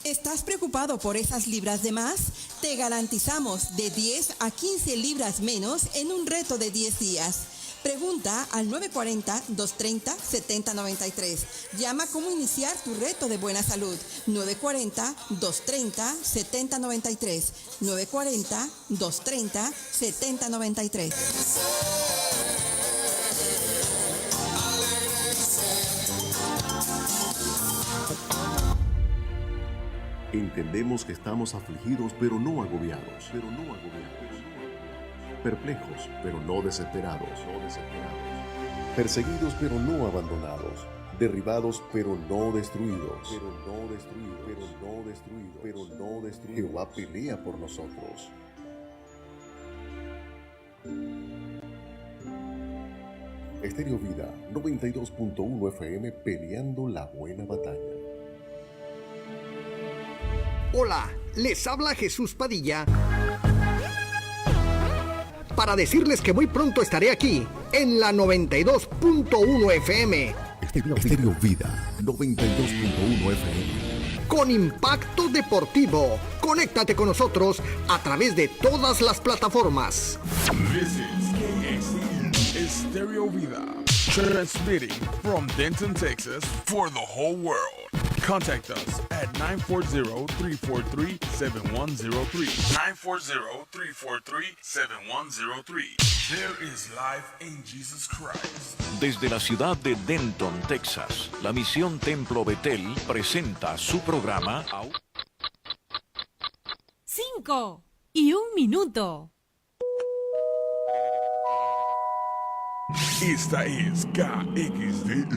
¿Estás preocupado por esas libras de más? Te garantizamos de 10 a 15 libras menos en un reto de 10 días. Pregunta al 940-230-7093. Llama cómo iniciar tu reto de buena salud. 940-230-7093. 940-230-7093. Entendemos que estamos afligidos, pero no agobiados. Perplejos, pero no desesperados. Perseguidos, pero no abandonados. Derribados, pero no destruidos. Jehová pelea por nosotros. Estéreo Vida 92.1 FM, peleando la buena batalla. Hola, les habla Jesús Padilla para decirles que muy pronto estaré aquí en la 92.1 FM. Estéreo Vida 92.1 FM. Con Impacto Deportivo. Conéctate con nosotros a través de todas las plataformas. This is KXE Estéreo Vida, transmitting from Denton, Texas for the whole world. Contact us at 940-343-7103. 940-343-7103. There is life in Jesus Christ. Desde la ciudad de Denton, Texas, la Misión Templo Betel presenta su programa 5 y 1 minuto. Esta es KXD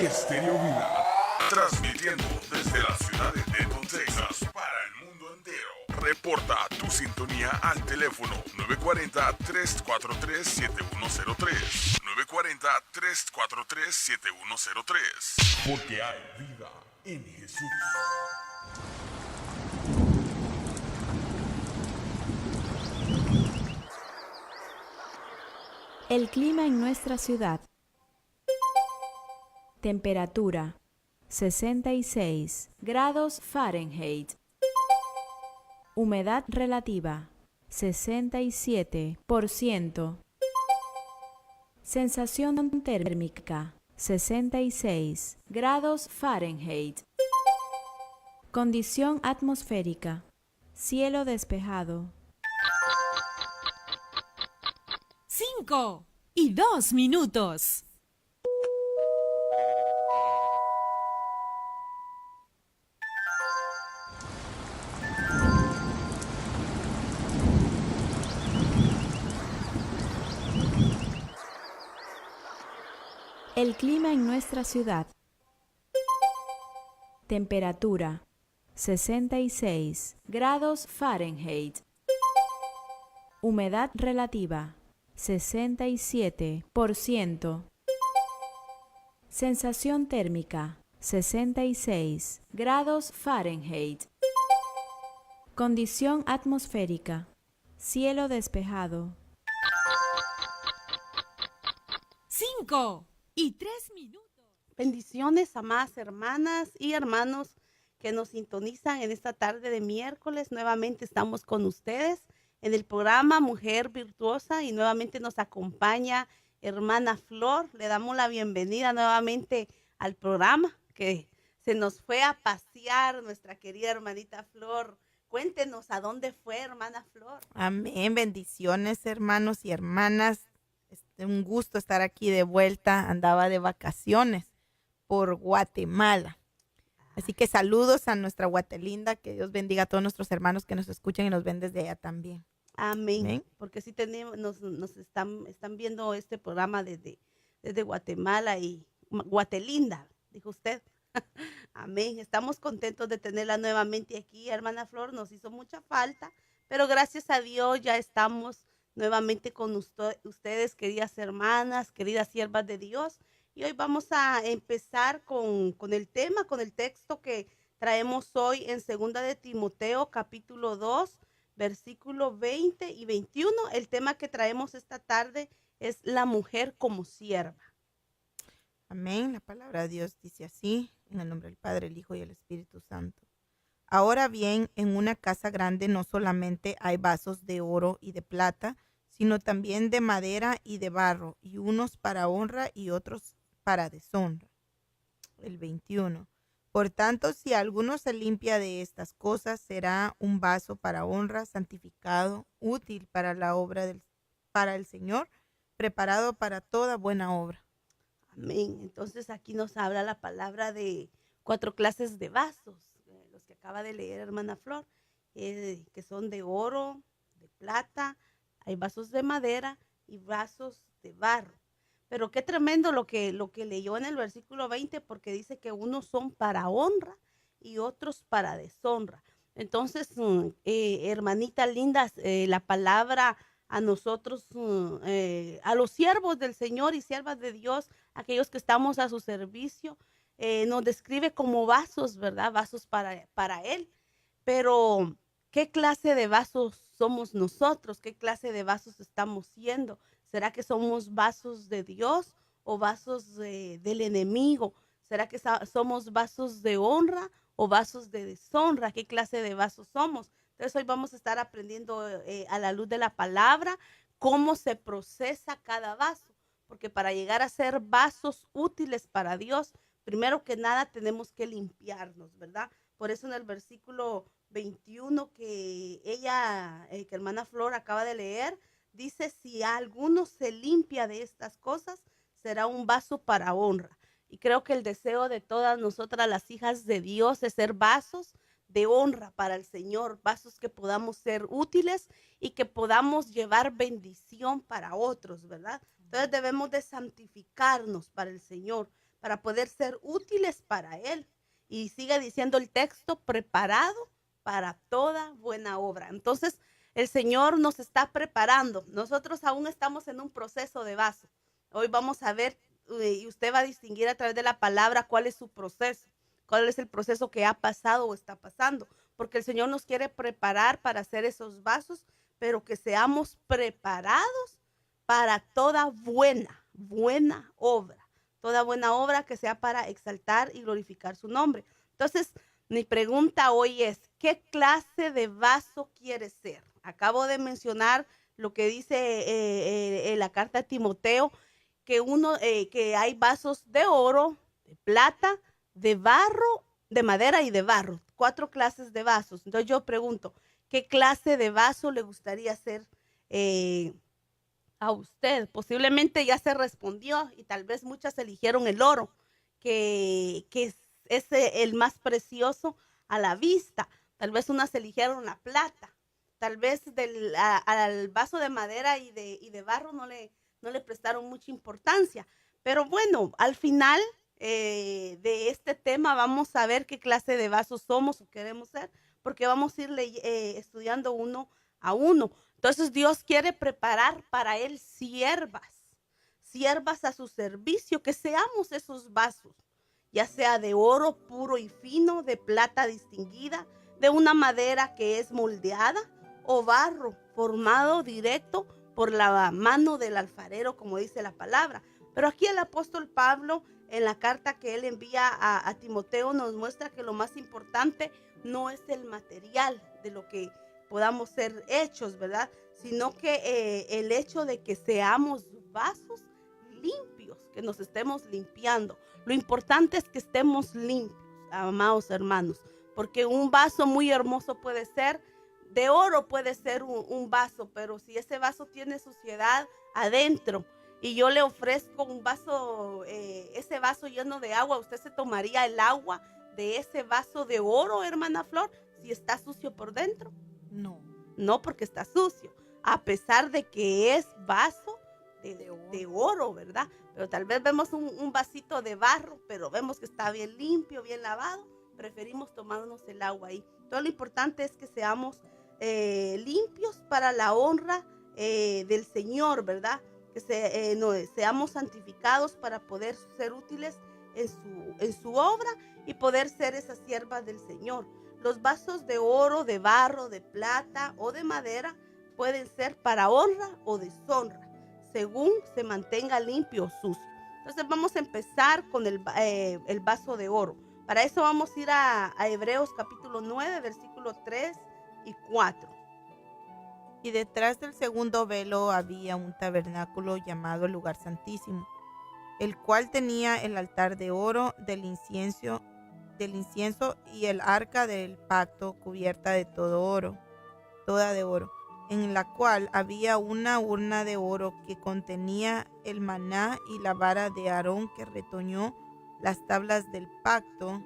Estéreo Vida, transmitiendo desde la ciudad de Denton, Texas, para el mundo entero. Reporta tu sintonía al teléfono 940-343-7103. 940-343-7103. Porque hay vida en Jesús. El clima en nuestra ciudad. Temperatura 66 grados Fahrenheit. Humedad relativa 67%. Sensación térmica 66 grados Fahrenheit. Condición atmosférica: cielo despejado. 5 y 2 minutos. El clima en nuestra ciudad. Temperatura 66 grados Fahrenheit. Humedad relativa 67%. Sensación térmica 66 grados Fahrenheit. Condición atmosférica: cielo despejado. 5 y 3 minutos. Bendiciones, amadas hermanas y hermanos que nos sintonizan en esta tarde de miércoles. Nuevamente estamos con ustedes en el programa Mujer Virtuosa y nuevamente nos acompaña hermana Flor. Le damos la bienvenida nuevamente al programa, que se nos fue a pasear nuestra querida hermanita Flor. Cuéntenos a dónde fue, hermana Flor. Amén, bendiciones, hermanos y hermanas. Un gusto estar aquí de vuelta. Andaba de vacaciones por Guatemala. Así que saludos a nuestra Guatelinda, que Dios bendiga a todos nuestros hermanos que nos escuchan y nos ven desde allá también. Amén. Amén. Porque sí tenemos, nos están viendo este programa desde Guatemala y Guatelinda, dijo usted. Amén. Estamos contentos de tenerla nuevamente aquí, hermana Flor. Nos hizo mucha falta, pero gracias a Dios ya estamos nuevamente con ustedes, queridas hermanas, queridas siervas de Dios. Y hoy vamos a empezar con el tema, con el texto que traemos hoy en 2 de Timoteo, capítulo 2, versículo 20 y 21. El tema que traemos esta tarde es la mujer como sierva. Amén. La palabra de Dios dice así, en el nombre del Padre, el Hijo y el Espíritu Santo. Ahora bien, en una casa grande no solamente hay vasos de oro y de plata, sino también de madera y de barro, y unos para honra y otros para deshonra. El 21. Por tanto, si alguno se limpia de estas cosas, será un vaso para honra, santificado, útil para la obra para el Señor, preparado para toda buena obra. Amén. Entonces aquí nos habla la palabra de 4 clases de vasos, los que acaba de leer hermana Flor, que son de oro, de plata, hay vasos de madera y vasos de barro. Pero qué tremendo lo que leyó en el versículo 20, porque dice que unos son para honra y otros para deshonra. Entonces, hermanitas lindas, la palabra a nosotros, a los siervos del Señor y siervas de Dios, aquellos que estamos a su servicio, nos describe como vasos, ¿verdad? Vasos para Él. Pero, ¿qué clase de vasos somos nosotros? ¿Qué clase de vasos estamos siendo? ¿Será que somos vasos de Dios o vasos del enemigo? ¿Será que somos vasos de honra o vasos de deshonra? ¿Qué clase de vasos somos? Entonces hoy vamos a estar aprendiendo a la luz de la palabra cómo se procesa cada vaso. Porque para llegar a ser vasos útiles para Dios, primero que nada tenemos que limpiarnos, ¿verdad? Por eso en el versículo 21 que que hermana Flor acaba de leer, dice, si alguno se limpia de estas cosas, será un vaso para honra. Y creo que el deseo de todas nosotras, las hijas de Dios, es ser vasos de honra para el Señor, vasos que podamos ser útiles y que podamos llevar bendición para otros, ¿verdad? Entonces debemos de santificarnos para el Señor, para poder ser útiles para Él. Y sigue diciendo el texto, preparado para toda buena obra. Entonces, el Señor nos está preparando. Nosotros aún estamos en un proceso de vaso. Hoy vamos a ver y usted va a distinguir a través de la palabra cuál es su proceso, cuál es el proceso que ha pasado o está pasando. Porque el Señor nos quiere preparar para hacer esos vasos, pero que seamos preparados para toda buena obra. Toda buena obra que sea para exaltar y glorificar su nombre. Entonces, mi pregunta hoy es, ¿qué clase de vaso quieres ser? Acabo de mencionar lo que dice la carta de Timoteo, que hay vasos de oro, de plata, de barro, de madera y de barro. 4 clases de vasos. Entonces yo pregunto, ¿qué clase de vaso le gustaría ser a usted? Posiblemente ya se respondió y tal vez muchas eligieron el oro, que es el más precioso a la vista. Tal vez unas eligieron la plata. Tal vez al vaso de madera y de barro no le prestaron mucha importancia. Pero bueno, al final de este tema vamos a ver qué clase de vasos somos o queremos ser, porque vamos a ir estudiando uno a uno. Entonces Dios quiere preparar para Él siervas a su servicio, que seamos esos vasos, ya sea de oro puro y fino, de plata distinguida, de una madera que es moldeada, o barro formado directo por la mano del alfarero, como dice la palabra. Pero aquí el apóstol Pablo, en la carta que él envía a Timoteo, nos muestra que lo más importante no es el material de lo que podamos ser hechos, ¿verdad? Sino que el hecho de que seamos vasos limpios, que nos estemos limpiando. Lo importante es que estemos limpios, amados hermanos, porque un vaso muy hermoso puede ser de oro, puede ser un vaso, pero si ese vaso tiene suciedad adentro y yo le ofrezco un vaso, ese vaso lleno de agua, ¿usted se tomaría el agua de ese vaso de oro, hermana Flor, si está sucio por dentro? No, porque está sucio, a pesar de que es vaso de oro, ¿verdad? Pero tal vez vemos un vasito de barro, pero vemos que está bien limpio, bien lavado, preferimos tomarnos el agua ahí. Todo lo importante es que seamos limpios para la honra del Señor, ¿verdad? Que seamos santificados para poder ser útiles en su obra y poder ser esas siervas del Señor. Los vasos de oro, de barro, de plata o de madera pueden ser para honra o deshonra, según se mantenga limpio o sucio. Entonces vamos a empezar con el vaso de oro. Para eso vamos a ir a Hebreos capítulo 9, versículo 3 y 4. Y detrás del segundo velo había un tabernáculo llamado el lugar santísimo, el cual tenía el altar de oro del incienso y el arca del pacto cubierta de toda de oro, en la cual había una urna de oro que contenía el maná y la vara de Aarón que retoñó las tablas del pacto.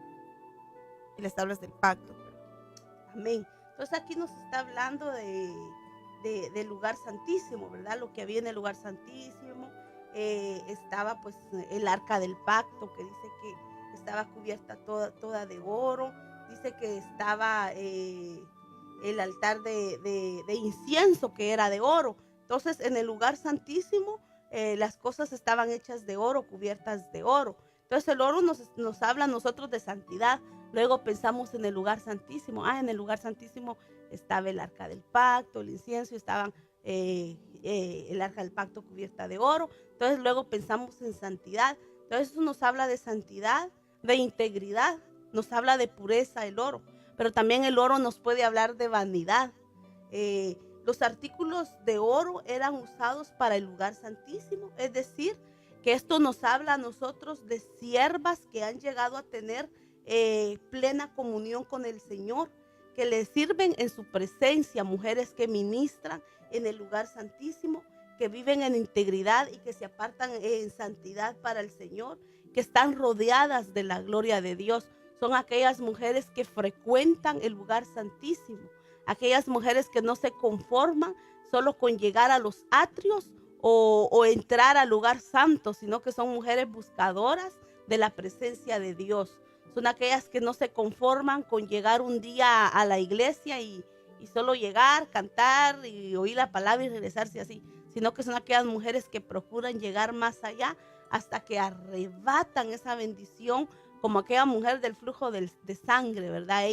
Amén. Entonces aquí nos está hablando del lugar santísimo, ¿verdad? Lo que había en el lugar santísimo. Estaba pues el arca del pacto, que dice que estaba cubierta toda de oro. Dice que estaba el altar de incienso, que era de oro. Entonces en el lugar santísimo las cosas estaban hechas de oro, cubiertas de oro. Entonces el oro nos habla a nosotros de santidad. Luego pensamos en el lugar santísimo. En el lugar santísimo estaba el arca del pacto, el incienso, estaban el arca del pacto cubierta de oro. Entonces luego pensamos en santidad. Entonces eso nos habla de santidad, de integridad, nos habla de pureza el oro. Pero también el oro nos puede hablar de vanidad. Los artículos de oro eran usados para el lugar santísimo, es decir, que esto nos habla a nosotros de siervas que han llegado a tener plena comunión con el Señor, que le sirven en su presencia, mujeres que ministran en el lugar santísimo, que viven en integridad y que se apartan en santidad para el Señor, que están rodeadas de la gloria de Dios. Son aquellas mujeres que frecuentan el lugar santísimo, aquellas mujeres que no se conforman solo con llegar a los atrios o entrar al lugar santo, sino que son mujeres buscadoras de la presencia de Dios. Son aquellas que no se conforman con llegar un día a la iglesia y solo llegar, cantar y oír la palabra y regresarse así, sino que son aquellas mujeres que procuran llegar más allá hasta que arrebatan esa bendición, como aquella mujer del flujo de sangre, ¿verdad?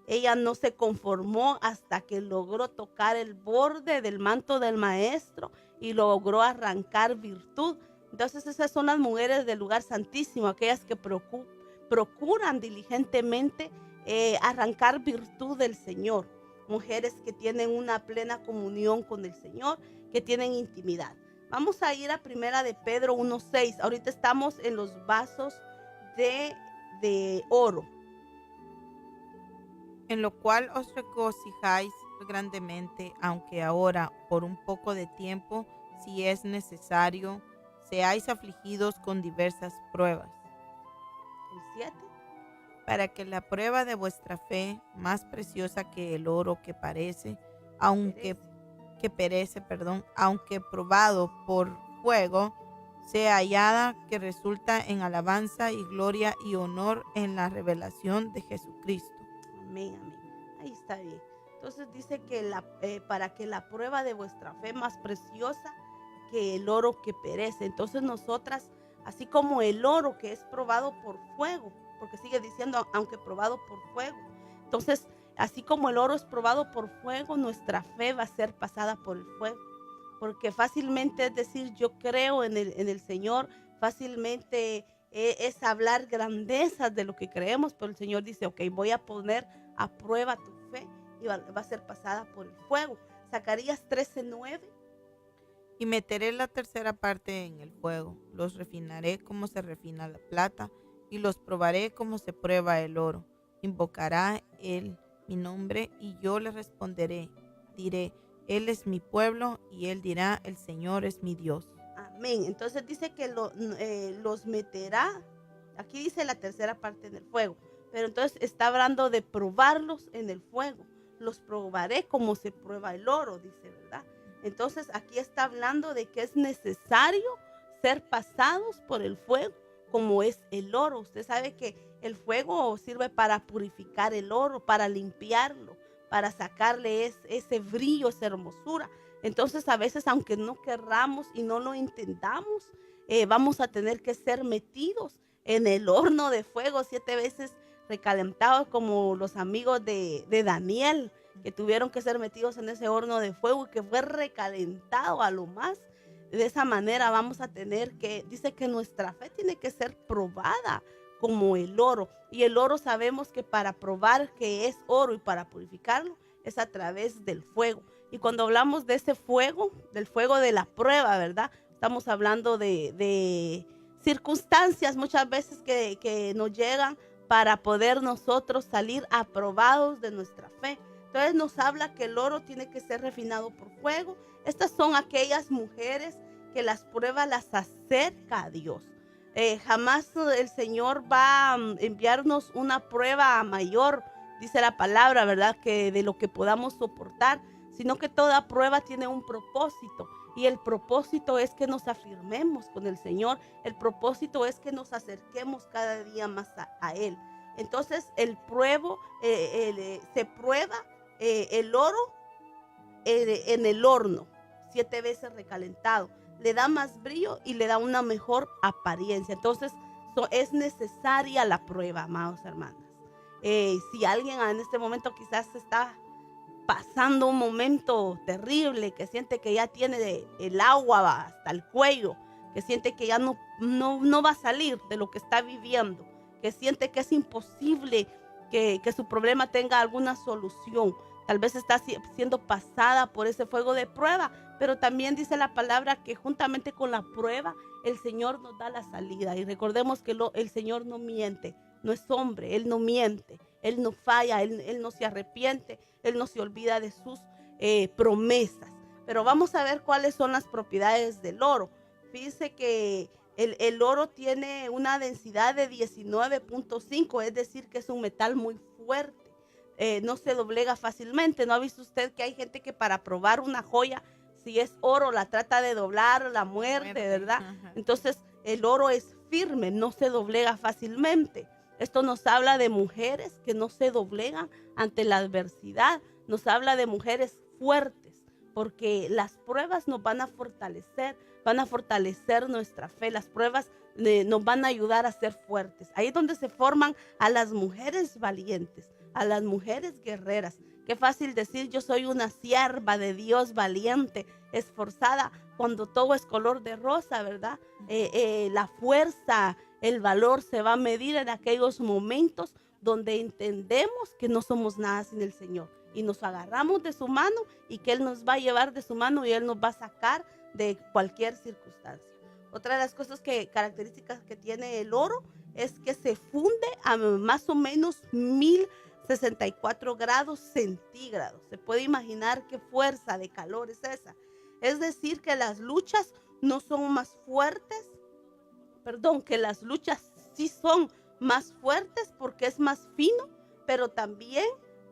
Ella no se conformó hasta que logró tocar el borde del manto del maestro y logró arrancar virtud. Entonces esas son las mujeres del lugar santísimo, aquellas que procuran diligentemente arrancar virtud del Señor. Mujeres que tienen una plena comunión con el Señor, que tienen intimidad. Vamos a ir a Primera de Pedro 1:6. Ahorita estamos en los vasos de oro. En lo cual os regocijáis grandemente, aunque ahora por un poco de tiempo, si es necesario, seáis afligidos con diversas pruebas. El 7. Para que la prueba de vuestra fe, más preciosa que el oro que perece, aunque probado por fuego, sea hallada, que resulta en alabanza y gloria y honor en la revelación de Jesucristo. Amén, amén. Ahí está bien. Entonces dice que para que la prueba de vuestra fe más preciosa que el oro que perece. Entonces nosotras, así como el oro que es probado por fuego, porque sigue diciendo, aunque probado por fuego. Entonces, así como el oro es probado por fuego, nuestra fe va a ser pasada por el fuego. Porque fácilmente es decir, yo creo en el Señor, fácilmente es hablar grandezas de lo que creemos, pero el Señor dice, ok, voy a poner a prueba tu fe y va a ser pasada por el fuego. Zacarías 13:9. Y meteré la tercera parte en el fuego, los refinaré como se refina la plata, y los probaré como se prueba el oro. Invocará él mi nombre, y yo le responderé. Diré, él es mi pueblo, y él dirá, el Señor es mi Dios. Amén. Entonces dice que los meterá, aquí dice la tercera parte en el fuego, pero entonces está hablando de probarlos en el fuego. Los probaré como se prueba el oro, dice, ¿verdad? Entonces aquí está hablando de que es necesario ser pasados por el fuego como es el oro. Usted sabe que el fuego sirve para purificar el oro, para limpiarlo, para sacarle ese brillo, esa hermosura. Entonces a veces, aunque no querramos y no lo intentamos, vamos a tener que ser metidos en el horno de fuego 7 veces recalentados, como los amigos de Daniel, que tuvieron que ser metidos en ese horno de fuego y que fue recalentado a lo más. De esa manera vamos a tener que, dice que nuestra fe tiene que ser probada como el oro. Y el oro sabemos que para probar que es oro y para purificarlo es a través del fuego. Y cuando hablamos de ese fuego, del fuego de la prueba, ¿verdad? Estamos hablando de circunstancias muchas veces que nos llegan para poder nosotros salir aprobados de nuestra fe. Entonces nos habla que el oro tiene que ser refinado por fuego. Estas son aquellas mujeres que las pruebas las acerca a Dios. Jamás el Señor va a enviarnos una prueba mayor, dice la palabra, ¿verdad? Que de lo que podamos soportar, sino que toda prueba tiene un propósito. Y el propósito es que nos afirmemos con el Señor. El propósito es que nos acerquemos cada día más a Él. Entonces se prueba el oro en el horno, 7 veces recalentado. Le da más brillo y le da una mejor apariencia. Entonces es necesaria la prueba, amados hermanas. Si alguien en este momento quizás está pasando un momento terrible, que siente que ya tiene el agua hasta el cuello, que siente que ya no va a salir de lo que está viviendo, que siente que es imposible que su problema tenga alguna solución. Tal vez está siendo pasada por ese fuego de prueba, pero también dice la palabra que juntamente con la prueba el Señor nos da la salida. Y recordemos que el Señor no miente, no es hombre, Él no miente, Él no falla, Él no se arrepiente, Él no se olvida de sus promesas. Pero vamos a ver cuáles son las propiedades del oro. Fíjense que el oro tiene una densidad de 19.5, es decir, que es un metal muy fuerte. No se doblega fácilmente. ¿No ha visto usted que hay gente que para probar una joya, si es oro, la trata de doblar, la muerde, ¿verdad? Ajá. Entonces, el oro es firme, no se doblega fácilmente. Esto nos habla de mujeres que no se doblegan ante la adversidad. Nos habla de mujeres fuertes, porque las pruebas nos van a fortalecer nuestra fe. Las pruebas nos van a ayudar a ser fuertes. Ahí es donde se forman a las mujeres valientes, a las mujeres guerreras. Qué fácil decir, yo soy una sierva de Dios valiente, esforzada, cuando todo es color de rosa, ¿verdad? La fuerza, el valor se va a medir en aquellos momentos donde entendemos que no somos nada sin el Señor y nos agarramos de su mano y que Él nos va a llevar de su mano y Él nos va a sacar de cualquier circunstancia. Otra de las características que tiene el oro es que se funde a más o menos 1064 grados centígrados. Se puede imaginar qué fuerza de calor es esa. Es decir, que las luchas no son más fuertes, que las luchas sí son más fuertes porque es más fino, pero también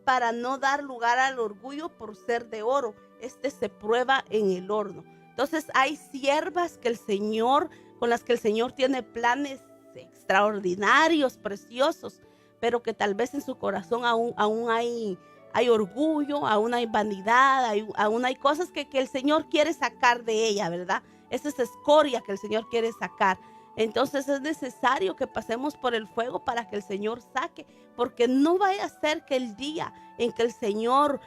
para no dar lugar al orgullo por ser de oro. Se prueba en el horno. Entonces hay siervas con las que el Señor tiene planes extraordinarios, preciosos, pero que tal vez en su corazón aún hay orgullo, aún hay vanidad, aún hay cosas que el Señor quiere sacar de ella, ¿verdad? Esa es escoria que el Señor quiere sacar. Entonces es necesario que pasemos por el fuego para que el Señor saque, porque no vaya a ser que el día en que el Señor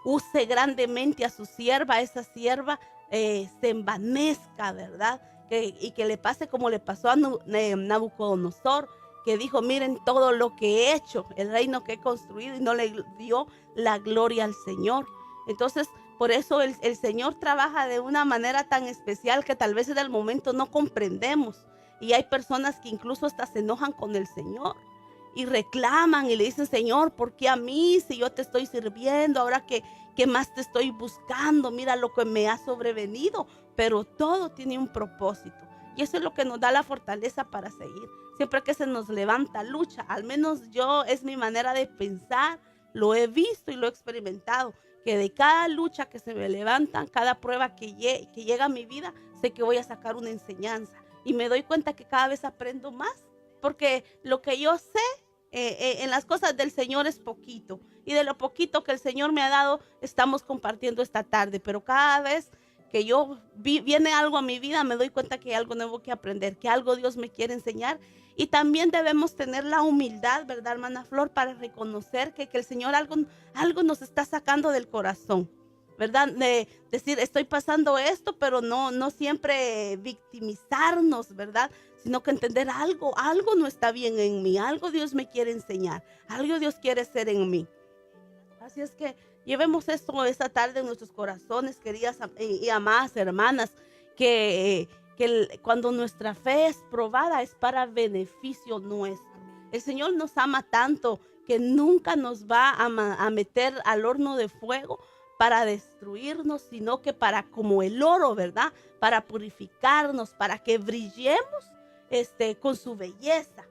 use grandemente a su sierva, esa sierva se envanezca, ¿verdad? Y que le pase como le pasó a Nabucodonosor, que dijo, miren todo lo que he hecho, el reino que he construido, y no le dio la gloria al Señor. Entonces, por eso el Señor trabaja de una manera tan especial que tal vez en el momento no comprendemos. Y hay personas que incluso hasta se enojan con el Señor y reclaman y le dicen, Señor, ¿por qué a mí? Si yo te estoy sirviendo, ahora que más te estoy buscando, mira lo que me ha sobrevenido. Pero todo tiene un propósito. Y eso es lo que nos da la fortaleza para seguir. Siempre que se nos levanta lucha, al menos es mi manera de pensar, lo he visto y lo he experimentado, que de cada lucha que se me levantan, cada prueba que llega a mi vida, sé que voy a sacar una enseñanza. Y me doy cuenta que cada vez aprendo más, porque lo que yo sé en las cosas del Señor es poquito. Y de lo poquito que el Señor me ha dado, estamos compartiendo esta tarde. Pero cada vez que viene algo a mi vida, me doy cuenta que hay algo nuevo que aprender, que algo Dios me quiere enseñar. Y también debemos tener la humildad, ¿verdad, hermana Flor? Para reconocer que el Señor algo nos está sacando del corazón, ¿verdad? De decir, estoy pasando esto, pero no siempre victimizarnos, ¿verdad? sino que entender algo no está bien en mí, algo Dios me quiere enseñar, algo Dios quiere hacer en mí. Así es que llevemos esto esta tarde en nuestros corazones, queridas y amadas hermanas, que cuando nuestra fe es probada es para beneficio nuestro. El Señor nos ama tanto que nunca nos va a meter al horno de fuego para destruirnos, sino que para, como el oro, ¿verdad? Para purificarnos, para que brillemos con su belleza.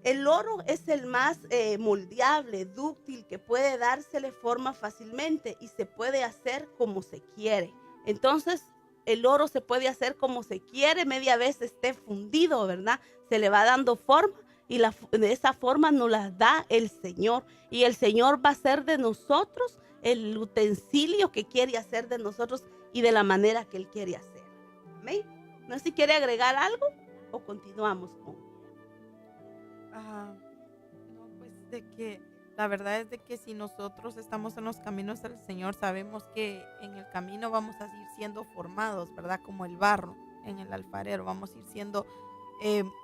El oro es el más moldeable, dúctil, que puede dársele forma fácilmente y se puede hacer como se quiere. Entonces, el oro se puede hacer como se quiere, media vez esté fundido, ¿verdad? Se le va dando forma y de esa forma nos la da el Señor. Y el Señor va a hacer de nosotros el utensilio que quiere hacer de nosotros y de la manera que Él quiere hacer. Amén. ¿No sé si quiere agregar algo o continuamos con? No, pues de que la verdad es de que si nosotros estamos en los caminos del Señor, sabemos que en el camino vamos a ir siendo formados, ¿verdad? Como el barro en el alfarero, vamos a ir siendo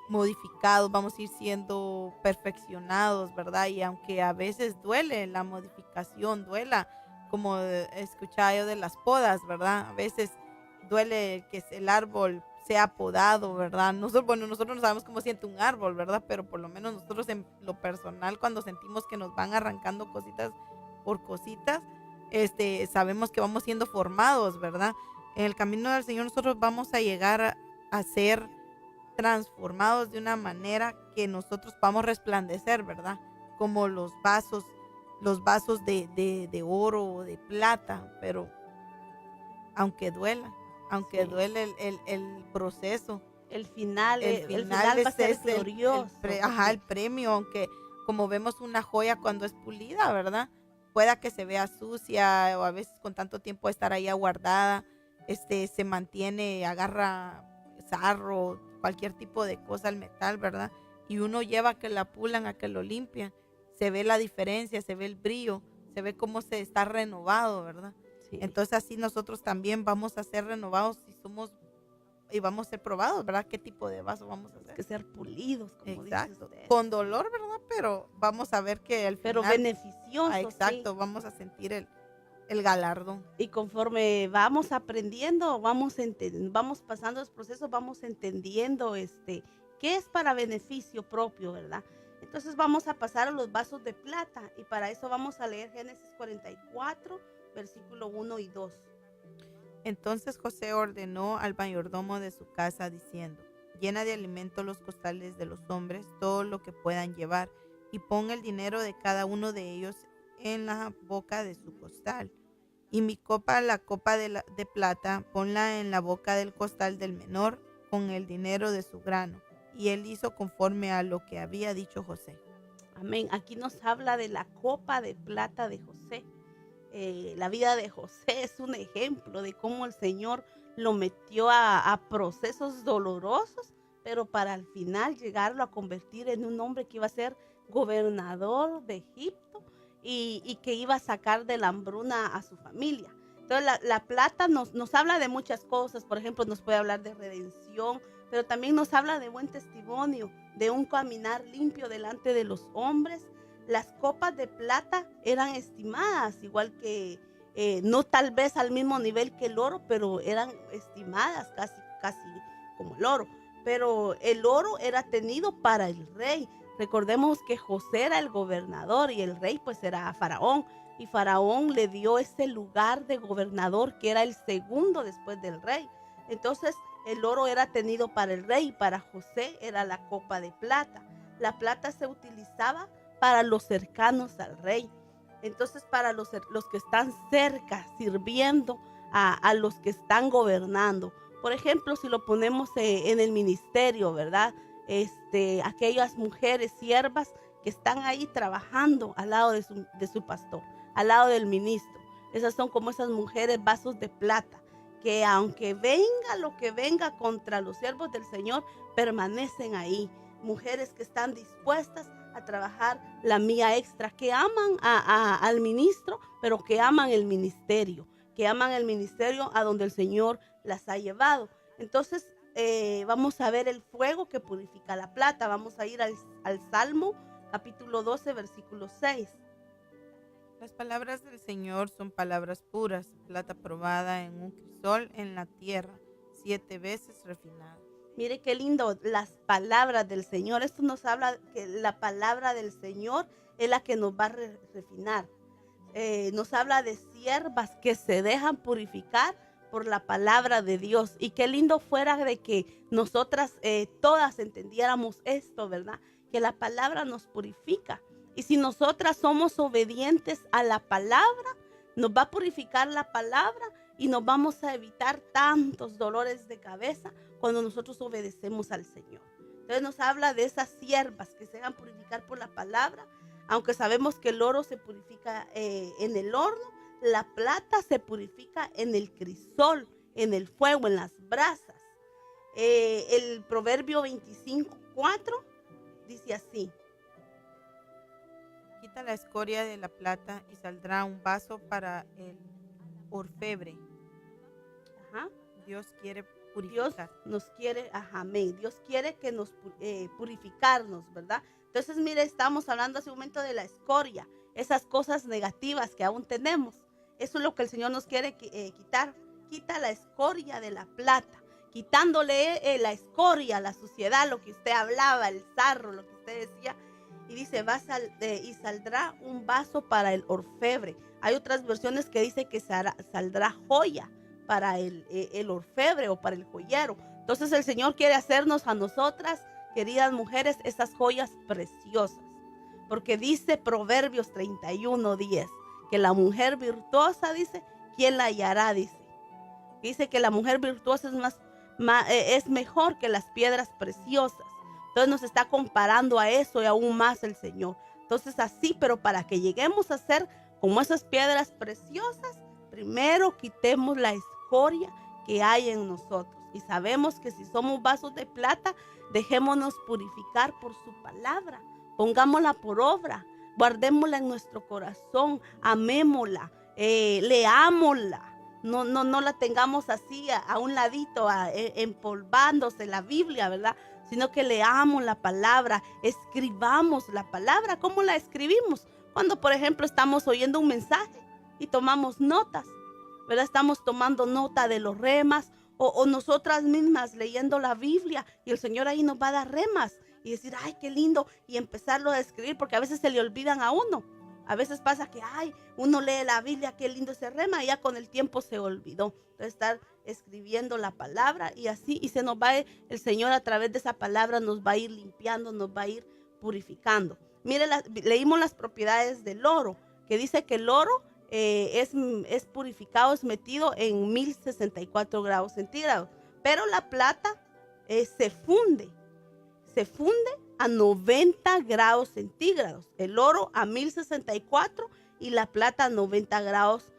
modificados, vamos a ir siendo perfeccionados, ¿verdad? Y aunque a veces duele la modificación, duela, como escuchaba yo de las podas, ¿verdad? A veces duele que el árbol sea podado, ¿verdad? Nosotros no sabemos cómo siente un árbol, ¿verdad? Pero por lo menos nosotros en lo personal, cuando sentimos que nos van arrancando cositas por cositas, sabemos que vamos siendo formados, ¿verdad? En el camino del Señor nosotros vamos a llegar a ser transformados de una manera que nosotros podamos resplandecer, ¿verdad? Como los vasos de oro o de plata, pero aunque duela, duele el proceso, el final va a ser glorioso. El premio, aunque como vemos una joya cuando es pulida, ¿verdad? Pueda que se vea sucia o a veces con tanto tiempo de estar ahí aguardada, se mantiene, agarra sarro, cualquier tipo de cosa al metal, ¿verdad? Y uno lleva a que la pulan, a que lo limpian, se ve la diferencia, se ve el brillo, se ve cómo se está renovado, ¿verdad? Sí. Entonces así nosotros también vamos a ser renovados y vamos a ser probados, ¿verdad? ¿Qué tipo de vaso vamos a hacer? Que ser pulidos, como exacto. Dice usted. Con dolor, ¿verdad? Pero vamos a ver que al final... Pero beneficioso, exacto, sí. Vamos a sentir el galardón. Y conforme vamos aprendiendo, vamos pasando los procesos, vamos entendiendo qué es para beneficio propio, ¿verdad? Entonces vamos a pasar a los vasos de plata y para eso vamos a leer Génesis 44, versículo 1 y 2. Entonces José ordenó al mayordomo de su casa diciendo: llena de alimento los costales de los hombres, todo lo que puedan llevar, y pon el dinero de cada uno de ellos en la boca de su costal. Y mi copa, la copa de plata, ponla en la boca del costal del menor con el dinero de su grano. Y él hizo conforme a lo que había dicho José. Amén. Aquí nos habla de la copa de plata de José. La vida de José es un ejemplo de cómo el Señor lo metió a procesos dolorosos, pero para al final llegarlo a convertir en un hombre que iba a ser gobernador de Egipto y que iba a sacar de la hambruna a su familia. Entonces la plata nos habla de muchas cosas. Por ejemplo, nos puede hablar de redención, pero también nos habla de buen testimonio, de un caminar limpio delante de los hombres. Las copas de plata eran estimadas, igual que, no tal vez al mismo nivel que el oro, pero eran estimadas casi como el oro. Pero el oro era tenido para el rey. Recordemos que José era el gobernador y el rey pues era Faraón. Y Faraón le dio ese lugar de gobernador que era el segundo después del rey. Entonces el oro era tenido para el rey y para José era la copa de plata. La plata se utilizaba para los cercanos al rey. Entonces para los que están cerca, sirviendo a los que están gobernando. Por ejemplo, si lo ponemos en el ministerio, ¿verdad? Aquellas mujeres siervas que están ahí trabajando al lado de su pastor, al lado del ministro. Esas son como esas mujeres vasos de plata, que aunque venga lo que venga contra los siervos del Señor, permanecen ahí. Mujeres que están dispuestas a trabajar la mía extra, que aman al ministro, pero que aman el ministerio a donde el Señor las ha llevado. Entonces, vamos a ver el fuego que purifica la plata. Vamos a ir al Salmo capítulo 12, versículo 6. Las palabras del Señor son palabras puras, plata probada en un crisol en la tierra, 7 veces refinada. Mire qué lindo, las palabras del Señor. Esto nos habla que la palabra del Señor es la que nos va a refinar. Nos habla de siervas que se dejan purificar por la palabra de Dios. Y qué lindo fuera de que nosotras todas entendiéramos esto, ¿verdad? Que la palabra nos purifica. Y si nosotras somos obedientes a la palabra, nos va a purificar la palabra y nos vamos a evitar tantos dolores de cabeza cuando nosotros obedecemos al Señor. Entonces nos habla de esas siervas que se dejan purificar por la palabra, aunque sabemos que el oro se purifica en el horno, la plata se purifica en el crisol, en el fuego, en las brasas. El Proverbio 25:4 dice así: quita la escoria de la plata y saldrá un vaso para el orfebre. Ajá. Dios quiere purificar. Dios nos quiere, amén. Dios quiere que nos purificarnos, ¿verdad? Entonces, mire, estamos hablando hace un momento de la escoria, esas cosas negativas que aún tenemos. Eso es lo que el Señor nos quiere quitar. Quita la escoria de la plata, quitándole la escoria, la suciedad, lo que usted hablaba, el sarro, lo que usted decía. Y dice, y saldrá un vaso para el orfebre. Hay otras versiones que dice que saldrá joya para el orfebre o para el joyero. Entonces el Señor quiere hacernos a nosotras, queridas mujeres, esas joyas preciosas. Porque dice Proverbios 31:10, que la mujer virtuosa, dice, ¿quién la hallará? Dice que la mujer virtuosa es mejor que las piedras preciosas. Entonces nos está comparando a eso y aún más el Señor. Entonces así, pero para que lleguemos a ser como esas piedras preciosas, primero quitemos la escoria que hay en nosotros. Y sabemos que si somos vasos de plata, dejémonos purificar por su palabra. Pongámosla por obra, guardémosla en nuestro corazón, amémosla, leámosla. No la tengamos así a un ladito, empolvándose la Biblia, ¿verdad? Sino que leamos la palabra, escribamos la palabra. ¿Cómo la escribimos? Cuando, por ejemplo, estamos oyendo un mensaje y tomamos notas, ¿verdad? Estamos tomando nota de los remas o nosotras mismas leyendo la Biblia y el Señor ahí nos va a dar remas y decir, ay, qué lindo, y empezarlo a escribir, porque a veces se le olvidan a uno. A veces pasa que, uno lee la Biblia, qué lindo ese rema, y ya con el tiempo se olvidó. Entonces, estar escribiendo la palabra y así, y se nos va el Señor a través de esa palabra, nos va a ir limpiando, nos va a ir purificando. Mire, leímos las propiedades del oro, que dice que el oro es purificado, es metido en 1064 grados centígrados, pero la plata se funde a 90 grados centígrados, el oro a 1064 y la plata a 90 grados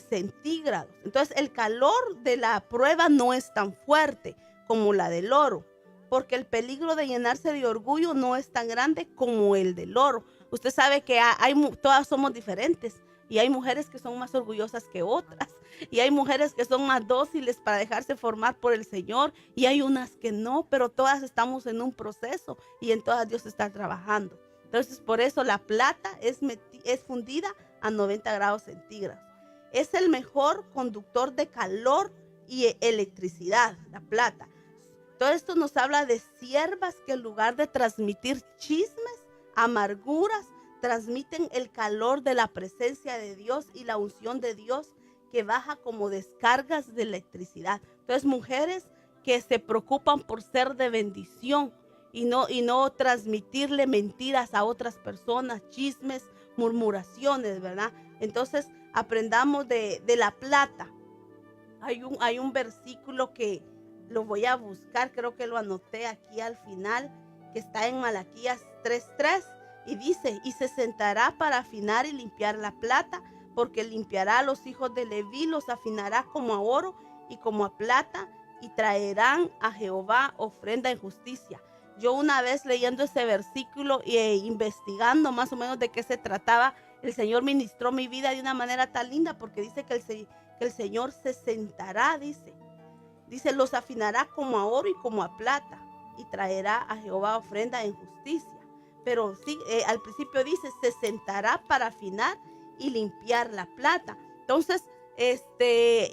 centígrados. Entonces el calor de la prueba no es tan fuerte como la del oro, porque el peligro de llenarse de orgullo no es tan grande como el del oro. Usted sabe que todas somos diferentes. Y hay mujeres que son más orgullosas que otras. Y hay mujeres que son más dóciles para dejarse formar por el Señor. Y hay unas que no, pero todas estamos en un proceso. Y en todas Dios está trabajando. Entonces, por eso la plata es fundida a 90 grados centígrados. Es el mejor conductor de calor y electricidad, la plata. Todo esto nos habla de siervas que en lugar de transmitir chismes, amarguras, transmiten el calor de la presencia de Dios y la unción de Dios que baja como descargas de electricidad. Entonces, mujeres que se preocupan por ser de bendición y no transmitirle mentiras a otras personas, chismes, murmuraciones, ¿verdad? Entonces, aprendamos de la plata. Hay un versículo que lo voy a buscar, creo que lo anoté aquí al final, que está en Malaquías 3:3. Y dice, y se sentará para afinar y limpiar la plata, porque limpiará a los hijos de Leví, los afinará como a oro y como a plata, y traerán a Jehová ofrenda en justicia. Yo una vez leyendo ese versículo e investigando más o menos de qué se trataba, el Señor ministró mi vida de una manera tan linda, porque dice que el Señor se sentará, dice. Dice, los afinará como a oro y como a plata, y traerá a Jehová ofrenda en justicia. Pero sí, al principio dice, se sentará para afinar y limpiar la plata. Entonces,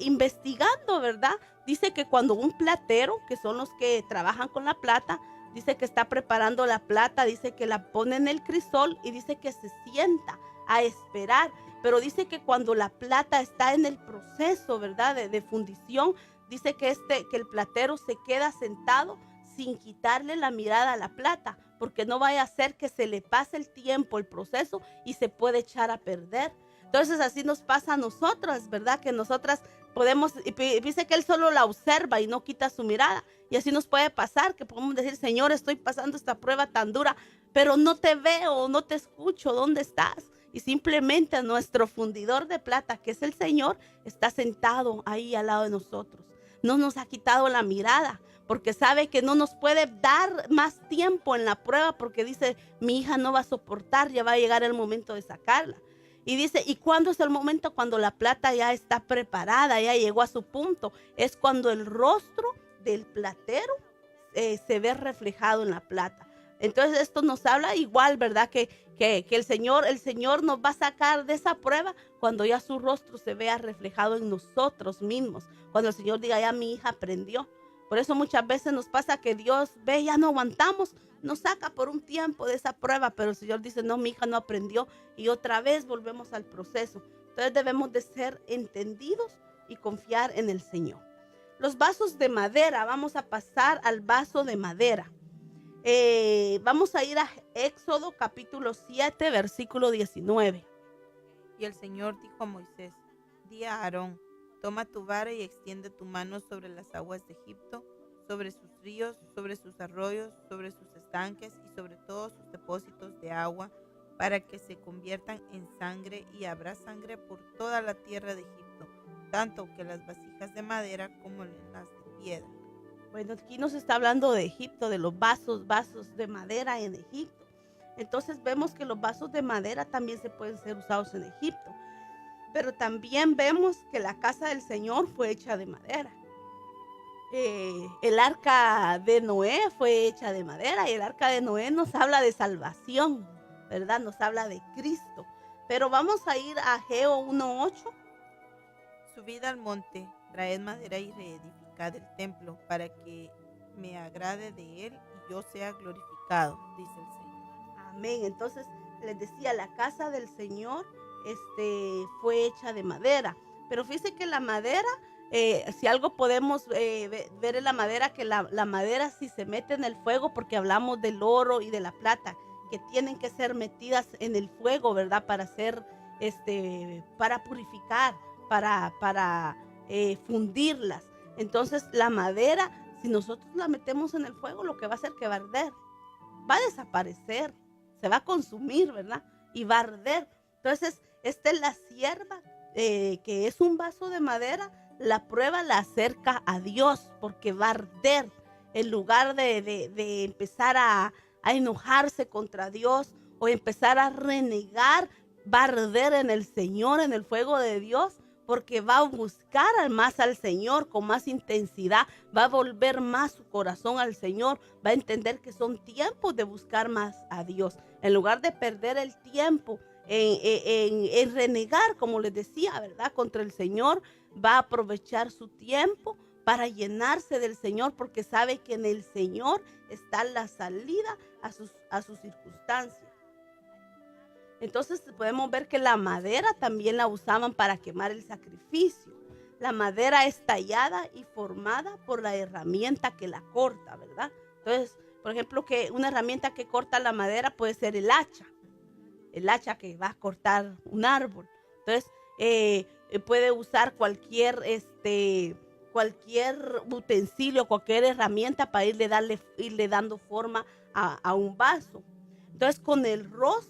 investigando, ¿verdad? Dice que cuando un platero, que son los que trabajan con la plata, dice que está preparando la plata, dice que la pone en el crisol y dice que se sienta a esperar. Pero dice que cuando la plata está en el proceso, ¿verdad? De fundición, dice que el platero se queda sentado sin quitarle la mirada a la plata, porque no vaya a ser que se le pase el tiempo, el proceso, y se puede echar a perder. Entonces así nos pasa a nosotras, ¿verdad? Que nosotras podemos, y dice que Él solo la observa y no quita su mirada. Y así nos puede pasar, que podemos decir, Señor, estoy pasando esta prueba tan dura, pero no te veo, no te escucho, ¿dónde estás? Y simplemente nuestro fundidor de plata, que es el Señor, está sentado ahí al lado de nosotros. No nos ha quitado la mirada, porque sabe que no nos puede dar más tiempo en la prueba, porque dice, mi hija no va a soportar, ya va a llegar el momento de sacarla. Y dice, ¿y cuándo es el momento? Cuando la plata ya está preparada, ya llegó a su punto. Es cuando el rostro del platero se ve reflejado en la plata. Entonces esto nos habla igual, ¿verdad? Que el Señor nos va a sacar de esa prueba cuando ya su rostro se vea reflejado en nosotros mismos. Cuando el Señor diga, ya mi hija aprendió. Por eso muchas veces nos pasa que Dios ve, ya no aguantamos, nos saca por un tiempo de esa prueba, pero el Señor dice, no, mi hija no aprendió, y otra vez volvemos al proceso. Entonces debemos de ser entendidos y confiar en el Señor. Los vasos de madera, vamos a pasar al vaso de madera. Vamos a ir a Éxodo capítulo 7, versículo 19. Y el Señor dijo a Moisés, di a Aarón, toma tu vara y extiende tu mano sobre las aguas de Egipto, sobre sus ríos, sobre sus arroyos, sobre sus estanques y sobre todos sus depósitos de agua, para que se conviertan en sangre, y habrá sangre por toda la tierra de Egipto, tanto que las vasijas de madera como las de piedra. Bueno, aquí nos está hablando de Egipto, de los vasos de madera en Egipto. Entonces vemos que los vasos de madera también se pueden ser usados en Egipto. Pero también vemos que la casa del Señor fue hecha de madera. El arca de Noé fue hecha de madera, y el arca de Noé nos habla de salvación, ¿verdad? Nos habla de Cristo. Pero vamos a ir a Ageo 1:8. Subid al monte, traed madera y reedificad el templo, para que me agrade de él y yo sea glorificado, dice el Señor. Amén. Entonces les decía, la casa del Señor fue hecha de madera. Pero fíjense que la madera, si algo podemos ver en la madera, que la madera si se mete en el fuego, porque hablamos del oro y de la plata, que tienen que ser metidas en el fuego, ¿verdad? Para hacer, para purificar, para fundirlas. Entonces la madera, si nosotros la metemos en el fuego, lo que va a hacer que va a arder, va a desaparecer, se va a consumir, ¿verdad? Y va a arder. Entonces, esta es la sierva, que es un vaso de madera. La prueba la acerca a Dios, porque va a arder. En lugar de empezar a enojarse contra Dios o empezar a renegar, va a arder en el Señor, en el fuego de Dios, porque va a buscar más al Señor con más intensidad, va a volver más su corazón al Señor, va a entender que son tiempos de buscar más a Dios. En lugar de perder el tiempo en renegar, como les decía, ¿verdad? Contra el Señor, va a aprovechar su tiempo para llenarse del Señor, porque sabe que en el Señor está la salida a sus circunstancias. Entonces podemos ver que la madera también la usaban para quemar el sacrificio. La madera es tallada y formada por la herramienta que la corta, ¿verdad? Entonces, por ejemplo, que una herramienta que corta la madera puede ser el hacha que va a cortar un árbol. Entonces, puede usar cualquier utensilio, cualquier herramienta para irle dando forma a un vaso. Entonces, con el roce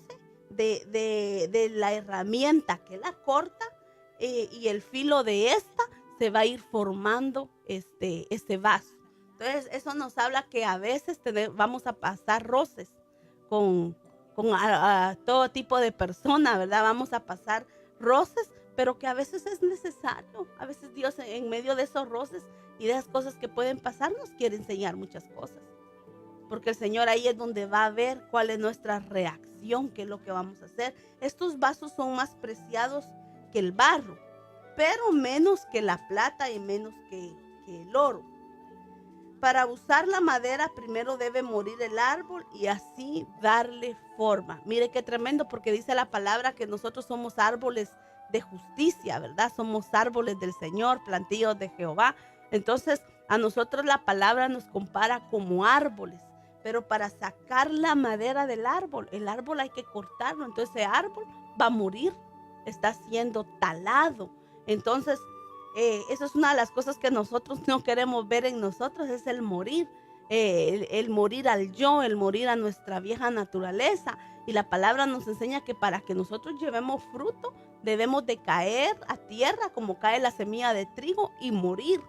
de la herramienta que la corta y el filo de esta, se va a ir formando este vaso. Entonces, eso nos habla que a veces vamos a pasar roces con a todo tipo de personas, ¿verdad? Vamos a pasar roces pero que a veces es necesario. A veces Dios en medio de esos roces y de esas cosas que pueden pasar nos quiere enseñar muchas cosas. Porque el Señor ahí es donde va a ver cuál es nuestra reacción, qué es lo que vamos a hacer. Estos vasos son más preciados que el barro, pero menos que la plata y menos que el oro. Para usar la madera primero debe morir el árbol y así darle forma. Mire qué tremendo, porque dice la palabra que nosotros somos árboles de justicia, ¿verdad? Somos árboles del Señor, plantíos de Jehová. Entonces a nosotros la palabra nos compara como árboles, pero para sacar la madera del árbol, el árbol hay que cortarlo, entonces ese árbol va a morir, está siendo talado. Entonces eso es una de las cosas que nosotros no queremos ver en nosotros, es el morir, el morir al yo, el morir a nuestra vieja naturaleza. Y la palabra nos enseña que para que nosotros llevemos fruto, debemos de caer a tierra como cae la semilla de trigo y morir,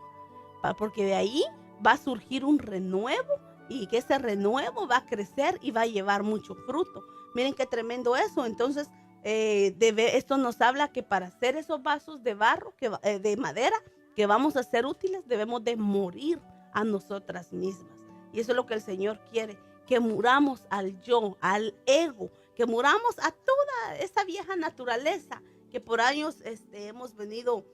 porque de ahí va a surgir un renuevo y que ese renuevo va a crecer y va a llevar mucho fruto. Miren qué tremendo eso. Entonces, esto nos habla que para hacer esos vasos de barro, de madera, que vamos a ser útiles, debemos de morir a nosotras mismas. Y eso es lo que el Señor quiere, que muramos al yo, al ego, que muramos a toda esa vieja naturaleza que por años hemos venido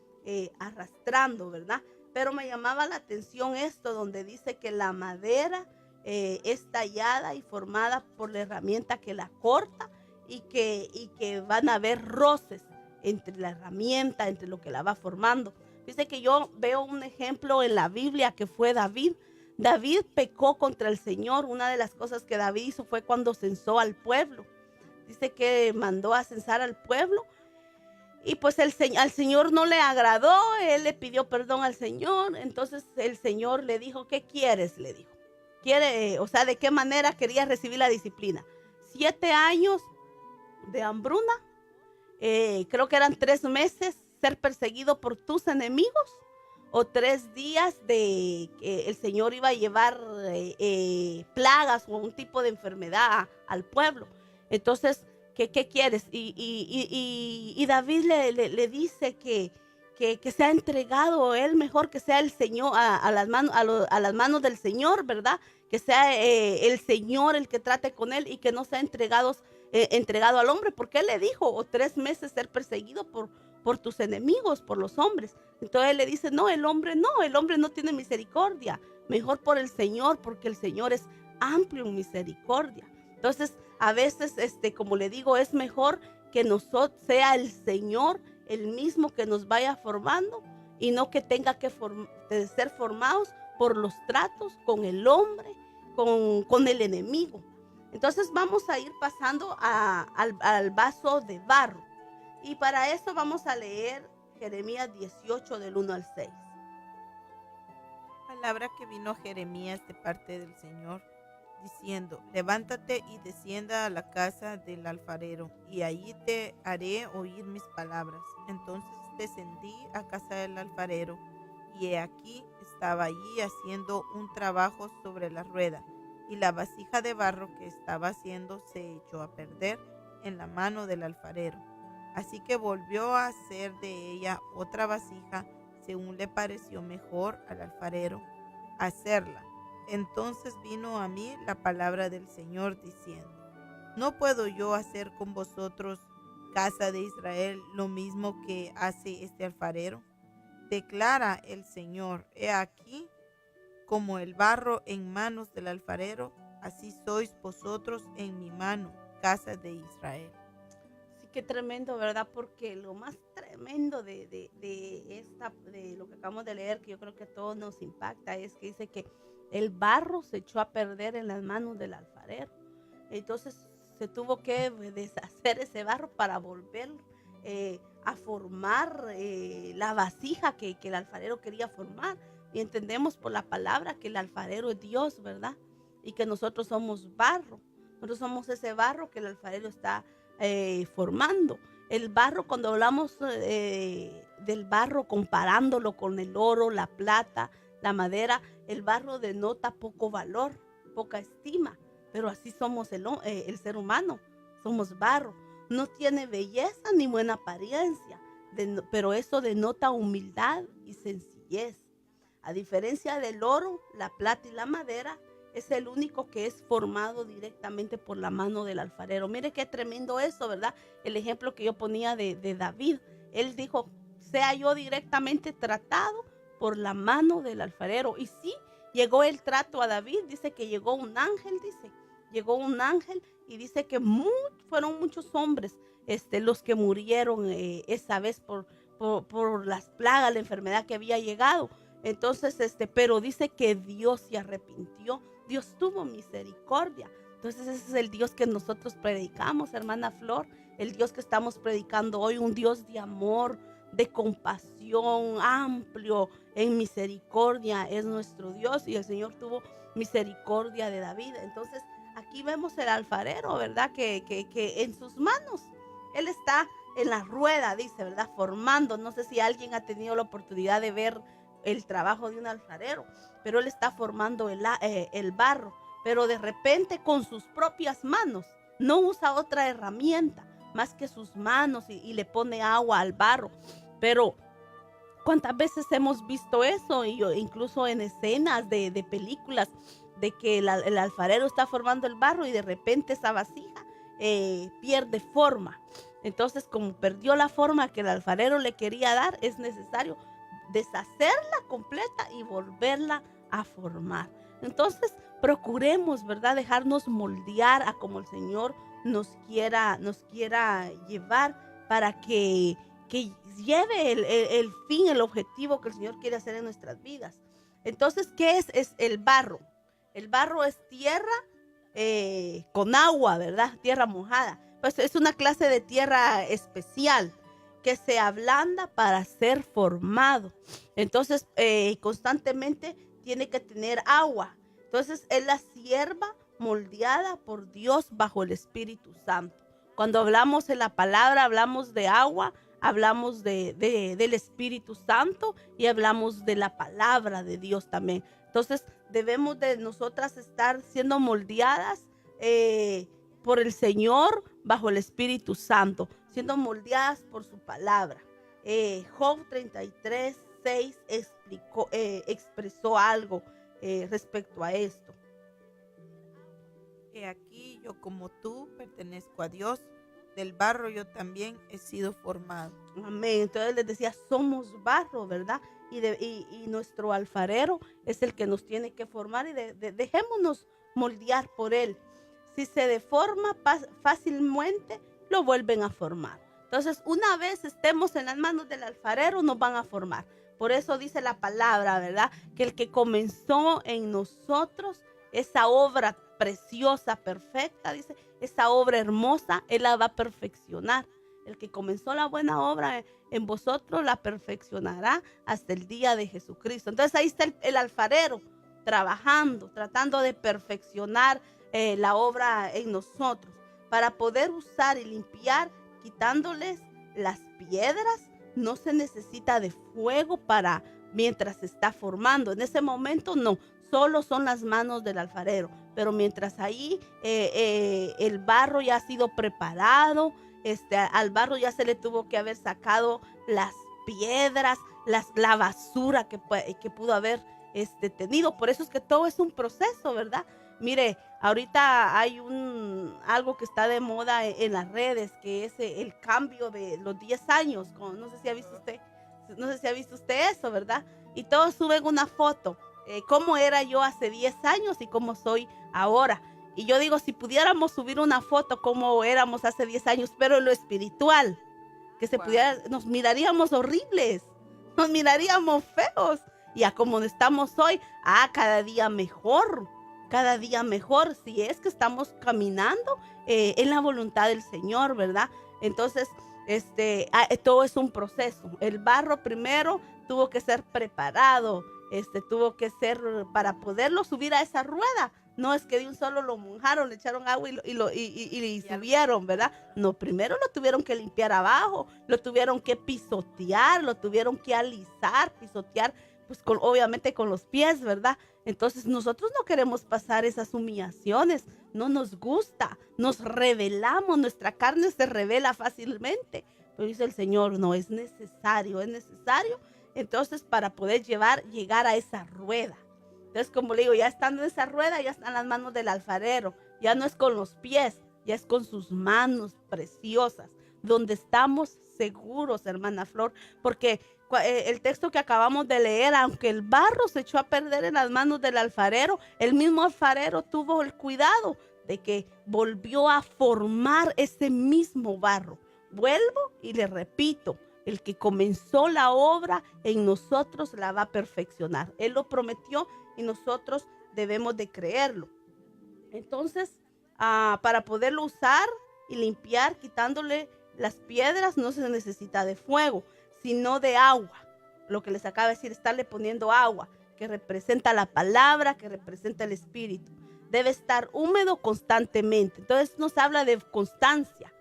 arrastrando, ¿verdad? Pero me llamaba la atención esto, donde dice que la madera es tallada y formada por la herramienta que la corta, y que van a haber roces entre la herramienta, entre lo que la va formando. Dice que yo veo un ejemplo en la Biblia que fue David. David pecó contra el Señor. Una de las cosas que David hizo fue cuando censó al pueblo. Dice que mandó a censar al pueblo y pues al Señor no le agradó. Él le pidió perdón al Señor. Entonces el Señor le dijo, ¿qué quieres? Le dijo. ¿De qué manera quería recibir la disciplina? 7 años de hambruna, creo que eran 3 meses ser perseguido por tus enemigos, o 3 días de que el Señor iba a llevar plagas o un tipo de enfermedad al pueblo. Entonces, ¿qué quieres? Y David le dice que sea entregado él mejor, que sea el Señor a las manos del Señor, ¿verdad? Que sea el Señor el que trate con él y que no sea entregado al hombre, porque él le dijo, o 3 meses ser perseguido por tus enemigos, por los hombres. Entonces él le dice, no, el hombre no tiene misericordia, mejor por el Señor, porque el Señor es amplio en misericordia. Entonces a veces, como le digo, es mejor que sea el Señor el mismo que nos vaya formando, y no que tenga que ser formados por los tratos con el hombre, con el enemigo. Entonces vamos a ir pasando al vaso de barro. Y para eso vamos a leer Jeremías 18 del 1 al 6. Palabra que vino a Jeremías de parte del Señor, diciendo, levántate y descienda a la casa del alfarero, y allí te haré oír mis palabras. Entonces descendí a casa del alfarero, y he aquí estaba allí haciendo un trabajo sobre la rueda, y la vasija de barro que estaba haciendo se echó a perder en la mano del alfarero. Así que volvió a hacer de ella otra vasija, según le pareció mejor al alfarero hacerla. Entonces vino a mí la palabra del Señor diciendo, ¿no puedo yo hacer con vosotros, casa de Israel, lo mismo que hace este alfarero? Declara el Señor, he aquí, como el barro en manos del alfarero, así sois vosotros en mi mano, casa de Israel. Sí, qué tremendo, ¿verdad? Porque lo más tremendo de lo que acabamos de leer, que yo creo que a todos nos impacta, es que dice que el barro se echó a perder en las manos del alfarero. Entonces se tuvo que deshacer ese barro para volver a formar la vasija que el alfarero quería formar. Y entendemos por la palabra que el alfarero es Dios, ¿verdad? Y que nosotros somos barro. Nosotros somos ese barro que el alfarero está formando. El barro, cuando hablamos del barro comparándolo con el oro, la plata, la madera, el barro denota poco valor, poca estima. Pero así somos el ser humano. Somos barro. No tiene belleza ni buena apariencia. pero eso denota humildad y sencillez. A diferencia del oro, la plata y la madera, es el único que es formado directamente por la mano del alfarero. Mire qué tremendo eso, ¿verdad? El ejemplo que yo ponía de David. Él dijo, sea yo directamente tratado por la mano del alfarero. Y sí, llegó el trato a David. Dice que llegó un ángel, llegó un ángel y dice que fueron muchos hombres los que murieron esa vez por las plagas, la enfermedad que había llegado. Entonces, pero dice que Dios se arrepintió. Dios tuvo misericordia. Entonces ese es el Dios que nosotros predicamos, hermana Flor. El Dios que estamos predicando hoy, un Dios de amor, de compasión, amplio, en misericordia es nuestro Dios. Y el Señor tuvo misericordia de David. Entonces aquí vemos el alfarero, ¿verdad? Que en sus manos, él está en la rueda, dice, ¿verdad? Formando. No sé si alguien ha tenido la oportunidad de ver el trabajo de un alfarero, pero él está formando el barro, pero de repente con sus propias manos, no usa otra herramienta más que sus manos y le pone agua al barro. Pero ¿cuántas veces hemos visto eso? Y incluso en escenas de películas, de que el alfarero está formando el barro y de repente esa vasija pierde forma. Entonces, como perdió la forma que el alfarero le quería dar, es necesario deshacerla completa y volverla a formar. Entonces, procuremos, ¿verdad?, dejarnos moldear a como el Señor nos quiera llevar para que lleve el fin, el objetivo que el Señor quiere hacer en nuestras vidas. Entonces, ¿qué es el barro? El barro es tierra con agua, ¿verdad? Tierra mojada. Pues es una clase de tierra especial que se ablanda para ser formado. Entonces, constantemente tiene que tener agua. Entonces, es la sierva moldeada por Dios bajo el Espíritu Santo. Cuando hablamos en la palabra, hablamos de agua, hablamos del Espíritu Santo y hablamos de la palabra de Dios también. Entonces, debemos de nosotras estar siendo moldeadas por el Señor bajo el Espíritu Santo, siendo moldeadas por su palabra. Job 33:6 expresó algo respecto a esto. Aquí yo como tú pertenezco a Dios, del barro yo también he sido formado. Amén. Entonces les decía, somos barro, ¿verdad? Y nuestro alfarero es el que nos tiene que formar y dejémonos moldear por él. Si se deforma fácilmente, lo vuelven a formar. Entonces, una vez estemos en las manos del alfarero, nos van a formar. Por eso dice la palabra, ¿verdad? Que el que comenzó en nosotros esa obra preciosa, perfecta, dice, esa obra hermosa, Él la va a perfeccionar. El que comenzó la buena obra en vosotros la perfeccionará hasta el día de Jesucristo. Entonces, ahí está el alfarero trabajando, tratando de perfeccionar la obra en nosotros, para poder usar y limpiar, quitándoles las piedras. No se necesita de fuego para mientras se está formando. En ese momento no, solo son las manos del alfarero. Pero mientras ahí el barro ya ha sido preparado, al barro ya se le tuvo que haber sacado las piedras, la basura que pudo haber tenido. Por eso es que todo es un proceso, ¿verdad? Mire, ahorita hay algo que está de moda en las redes, que es el cambio de los 10 años. No sé si ha visto usted eso, ¿verdad? Y todos suben una foto, cómo era yo hace 10 años y cómo soy ahora. Y yo digo, si pudiéramos subir una foto como éramos hace 10 años, pero en lo espiritual, que se pudiera, nos miraríamos horribles, nos miraríamos feos. Y a como estamos hoy, cada día mejor, si es que estamos caminando en la voluntad del Señor, ¿verdad? Entonces, todo es un proceso. El barro primero tuvo que ser preparado, tuvo que ser para poderlo subir a esa rueda. No es que de un solo lo mojaron, le echaron agua y subieron, ¿verdad? No, primero lo tuvieron que limpiar abajo, lo tuvieron que pisotear, lo tuvieron que alisar, pisotear, pues obviamente con los pies, ¿verdad? Entonces nosotros no queremos pasar esas humillaciones, no nos gusta, nos rebelamos, nuestra carne se rebela fácilmente, Pero dice el Señor, no, es necesario. Entonces, para poder llegar a esa rueda. Entonces, como le digo, ya estando en esa rueda, ya están las manos del alfarero. Ya no es con los pies, ya es con sus manos preciosas, donde estamos seguros, hermana Flor, porque el texto que acabamos de leer, aunque el barro se echó a perder en las manos del alfarero, el mismo alfarero tuvo el cuidado de que volvió a formar ese mismo barro. Vuelvo y le repito, el que comenzó la obra en nosotros la va a perfeccionar. Él lo prometió y nosotros debemos de creerlo. Entonces, para poderlo usar y limpiar, quitándole las piedras, no se necesita de fuego, sino de agua. Lo que les acabo de decir, estarle poniendo agua, que representa la palabra, que representa el Espíritu. Debe estar húmedo constantemente. Entonces nos habla de constancia.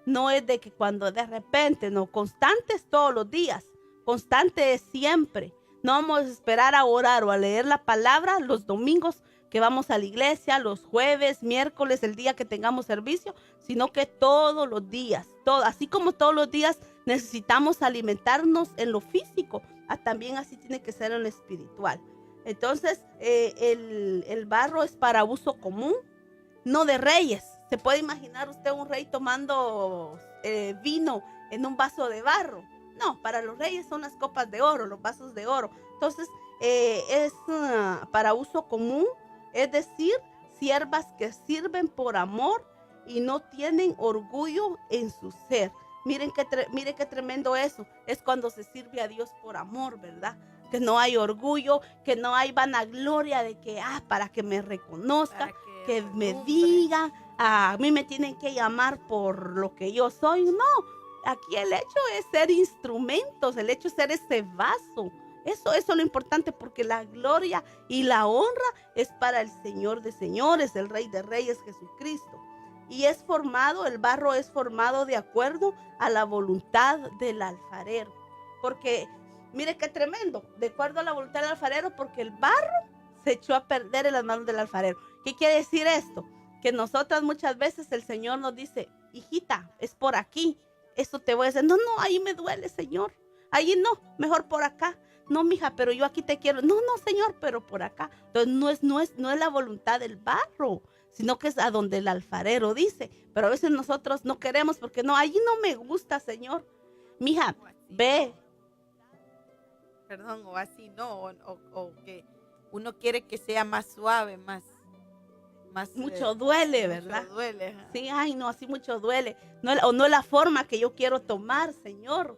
No es de que cuando de repente, no, constante es todos los días, constante es siempre. No vamos a esperar a orar o a leer la palabra los domingos que vamos a la iglesia, los jueves, miércoles, el día que tengamos servicio, sino que todos los días, así como todos los días necesitamos alimentarnos en lo físico, también así tiene que ser en lo espiritual. Entonces, el barro es para uso común, no de reyes. ¿Se puede imaginar usted un rey tomando vino en un vaso de barro? No, para los reyes son las copas de oro, los vasos de oro. Entonces, es para uso común, es decir, siervas que sirven por amor y no tienen orgullo en su ser. Mire qué tremendo eso. Es cuando se sirve a Dios por amor, ¿verdad? Que no hay orgullo, que no hay vanagloria de que, para que me reconozca, que me diga, a mí me tienen que llamar por lo que yo soy. No, aquí el hecho es ser instrumentos, el hecho es ser ese vaso. Eso es lo importante, porque la gloria y la honra es para el Señor de señores, el Rey de reyes, Jesucristo. Y el barro es formado de acuerdo a la voluntad del alfarero. Porque, mire qué tremendo, de acuerdo a la voluntad del alfarero, porque el barro se echó a perder en las manos del alfarero. ¿Qué quiere decir esto? Que nosotras muchas veces el Señor nos dice, hijita, es por aquí, esto te voy a decir. No, ahí me duele, Señor. Ahí no, mejor por acá. No, mija, pero yo aquí te quiero. No, Señor, pero por acá. Entonces no es la voluntad del barro, sino que es a donde el alfarero dice. Pero a veces nosotros no queremos porque no, allí no me gusta, Señor. Mija, ve. Perdón, o así no, o que uno quiere que sea más suave, más mucho duele, ¿verdad? Mucho duele. Sí, no, así mucho duele. No es la forma que yo quiero tomar, Señor.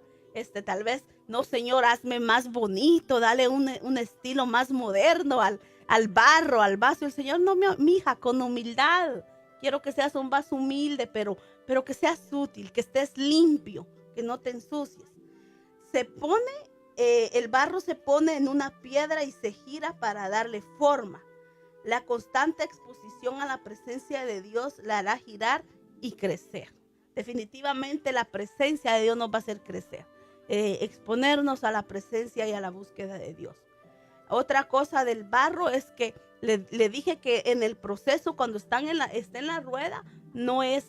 Tal vez, no, Señor, hazme más bonito, dale un estilo más moderno al barro, al vaso. El Señor, no, mi hija, con humildad. Quiero que seas un vaso humilde, pero que seas útil, que estés limpio, que no te ensucies. El barro se pone en una piedra y se gira para darle forma. La constante exposición a la presencia de Dios la hará girar y crecer. Definitivamente la presencia de Dios nos va a hacer crecer. Exponernos a la presencia y a la búsqueda de Dios. Otra cosa del barro es que le dije que en el proceso, cuando está en la rueda, no es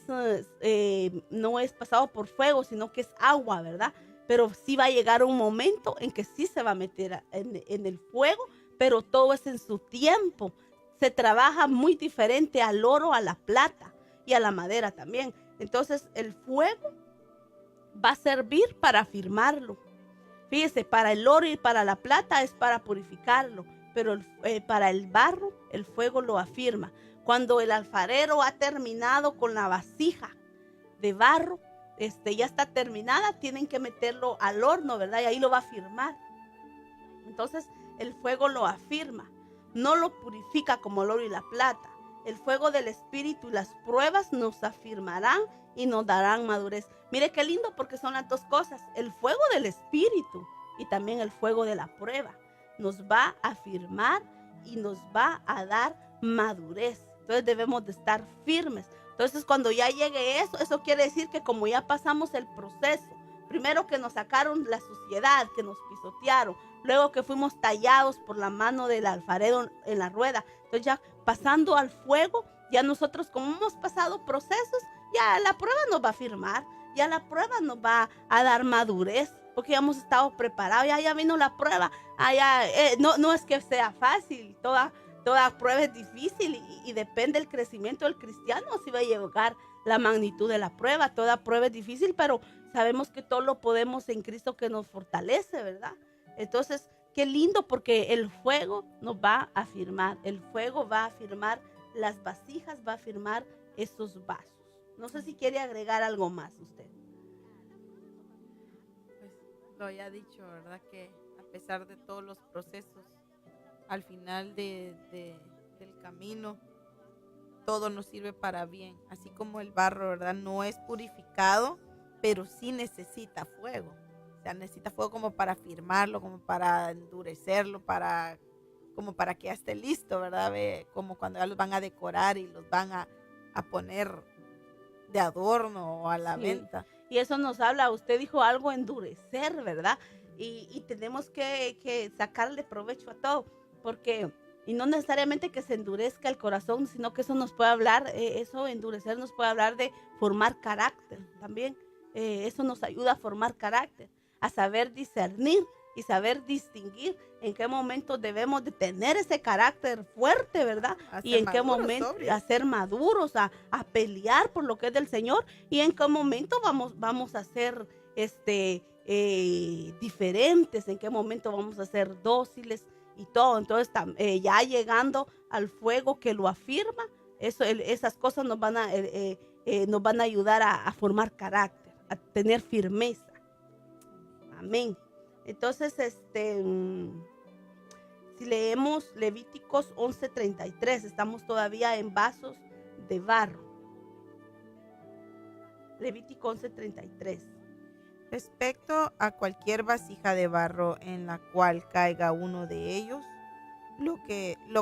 pasado por fuego, sino que es agua, ¿verdad? Pero sí va a llegar un momento en que sí se va a meter en el fuego, pero todo es en su tiempo. Se trabaja muy diferente al oro, a la plata y a la madera también. Entonces el fuego va a servir para afirmarlo. Fíjese, para el oro y para la plata es para purificarlo, pero para el barro el fuego lo afirma. Cuando el alfarero ha terminado con la vasija de barro, ya está terminada, tienen que meterlo al horno, ¿verdad? Y ahí lo va a afirmar. Entonces el fuego lo afirma. No lo purifica como el oro y la plata. El fuego del Espíritu y las pruebas nos afirmarán y nos darán madurez. Mire qué lindo, porque son las dos cosas. El fuego del Espíritu y también el fuego de la prueba nos va a afirmar y nos va a dar madurez. Entonces debemos de estar firmes. Entonces cuando ya llegue eso quiere decir que como ya pasamos el proceso, primero que nos sacaron la suciedad, que nos pisotearon, luego que fuimos tallados por la mano del alfarero en la rueda. Entonces ya pasando al fuego, ya nosotros como hemos pasado procesos, ya la prueba nos va a afirmar. Ya la prueba nos va a dar madurez, porque ya hemos estado preparados, ya vino la prueba. No es que sea fácil, toda prueba es difícil y depende del crecimiento del cristiano si va a llegar la magnitud de la prueba. Toda prueba es difícil, pero sabemos que todo lo podemos en Cristo que nos fortalece, ¿verdad? Entonces, qué lindo, porque el fuego nos va a afirmar, el fuego va a afirmar las vasijas, va a afirmar esos vasos. No sé si quiere agregar algo más usted. Pues lo había dicho, ¿verdad? Que a pesar de todos los procesos, al final del camino, todo nos sirve para bien. Así como el barro, ¿verdad? No es purificado, pero sí necesita fuego. O sea, necesita fuego como para afirmarlo, como para endurecerlo, como para que ya esté listo, ¿verdad? Como cuando ya los van a decorar y los van a poner de adorno o a la venta. Y eso nos habla, usted dijo algo, endurecer, ¿verdad? Y tenemos que sacarle provecho a todo, porque, y no necesariamente que se endurezca el corazón, sino que eso nos puede hablar, eso endurecer nos puede hablar de formar carácter también. Eso nos ayuda a formar carácter, a saber discernir y saber distinguir en qué momento debemos de tener ese carácter fuerte, ¿verdad? Y en qué momento a ser maduros, a pelear por lo que es del Señor, y en qué momento vamos a ser diferentes, en qué momento vamos a ser dóciles y todo. Entonces ya llegando al fuego que lo afirma, esas cosas nos van a ayudar a formar carácter, a tener firmeza. Amén. Entonces, si leemos Levíticos 11:33, estamos todavía en vasos de barro. Levítico 11:33. Respecto a cualquier vasija de barro en la cual caiga uno de ellos, lo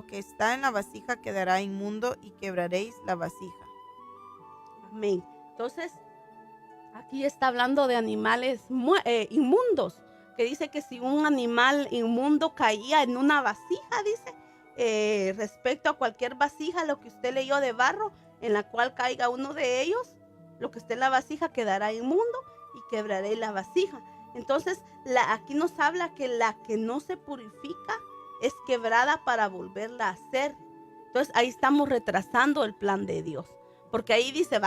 que está en la vasija quedará inmundo y quebraréis la vasija. Amén. Entonces, aquí está hablando de animales inmundos, que dice que si un animal inmundo caía en una vasija, dice, respecto a cualquier vasija, lo que usted leyó de barro, en la cual caiga uno de ellos, lo que esté en la vasija quedará inmundo y quebraré la vasija. Entonces, aquí nos habla que la que no se purifica es quebrada para volverla a hacer. Entonces, ahí estamos retrasando el plan de Dios, porque ahí dice,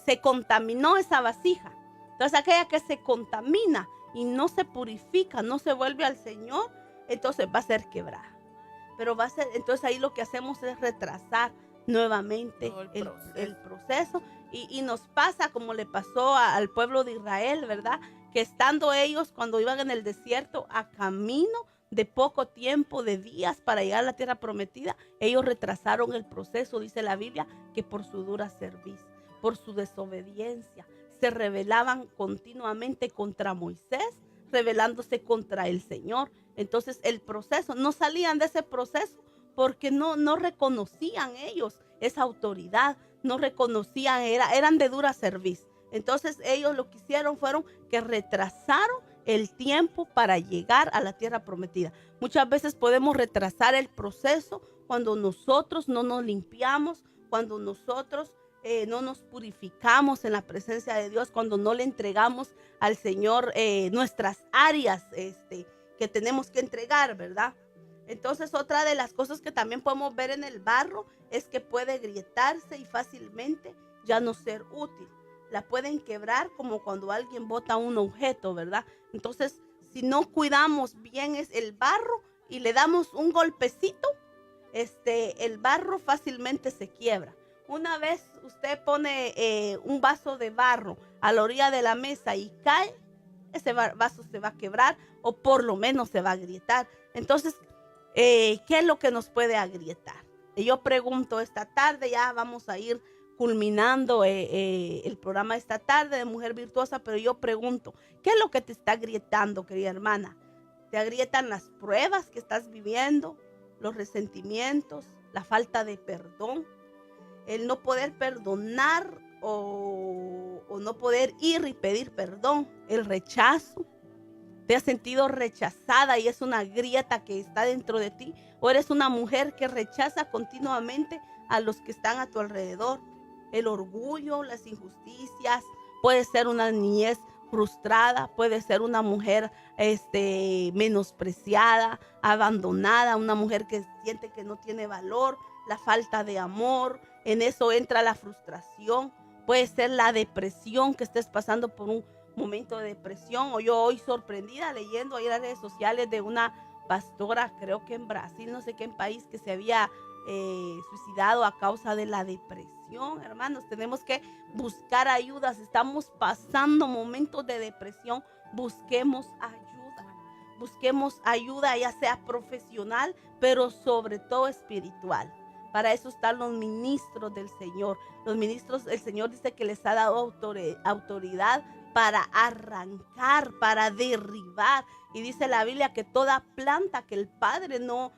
se contaminó esa vasija. Entonces, aquella que se contamina y no se purifica, no se vuelve al Señor, entonces va a ser quebrada. Pero entonces ahí lo que hacemos es retrasar nuevamente el proceso. Y nos pasa como le pasó al pueblo de Israel, ¿verdad? Que estando ellos, cuando iban en el desierto, a camino de poco tiempo, de días para llegar a la tierra prometida, ellos retrasaron el proceso, dice la Biblia, que por su dura cerviz, por su desobediencia, se rebelaban continuamente contra Moisés, rebelándose contra el Señor. Entonces el proceso, no salían de ese proceso porque no reconocían ellos esa autoridad, no reconocían, eran de dura cerviz. Entonces ellos lo que hicieron fueron que retrasaron el tiempo para llegar a la tierra prometida. Muchas veces podemos retrasar el proceso cuando nosotros no nos limpiamos, cuando nosotros no nos purificamos en la presencia de Dios, cuando no le entregamos al Señor nuestras áreas que tenemos que entregar, ¿verdad? Entonces, otra de las cosas que también podemos ver en el barro es que puede grietarse y fácilmente ya no ser útil. La pueden quebrar como cuando alguien bota un objeto, ¿verdad? Entonces, si no cuidamos bien el barro y le damos un golpecito, el barro fácilmente se quiebra. Una vez usted pone un vaso de barro a la orilla de la mesa y cae, ese vaso se va a quebrar o por lo menos se va a agrietar. Entonces, ¿qué es lo que nos puede agrietar? Y yo pregunto esta tarde, ya vamos a ir culminando el programa esta tarde de Mujer Virtuosa, pero yo pregunto, ¿qué es lo que te está agrietando, querida hermana? ¿Te agrietan las pruebas que estás viviendo, los resentimientos, la falta de perdón, el no poder perdonar o no poder ir y pedir perdón, el rechazo? ¿Te has sentido rechazada y es una grieta que está dentro de ti? ¿O eres una mujer que rechaza continuamente a los que están a tu alrededor? El orgullo, las injusticias, puede ser una niñez frustrada, puede ser una mujer menospreciada, abandonada, una mujer que siente que no tiene valor, la falta de amor. En eso entra la frustración, puede ser la depresión, que estés pasando por un momento de depresión. O yo hoy sorprendida leyendo ahí en las redes sociales de una pastora, creo que en Brasil, no sé qué país, que se había suicidado a causa de la depresión. Hermanos, tenemos que buscar ayudas. Estamos pasando momentos de depresión. Busquemos ayuda, ya sea profesional, pero sobre todo espiritual. Para eso están los ministros del Señor. Los ministros, el Señor dice que les ha dado autoridad para arrancar, para derribar. Y dice la Biblia que toda planta que el Padre no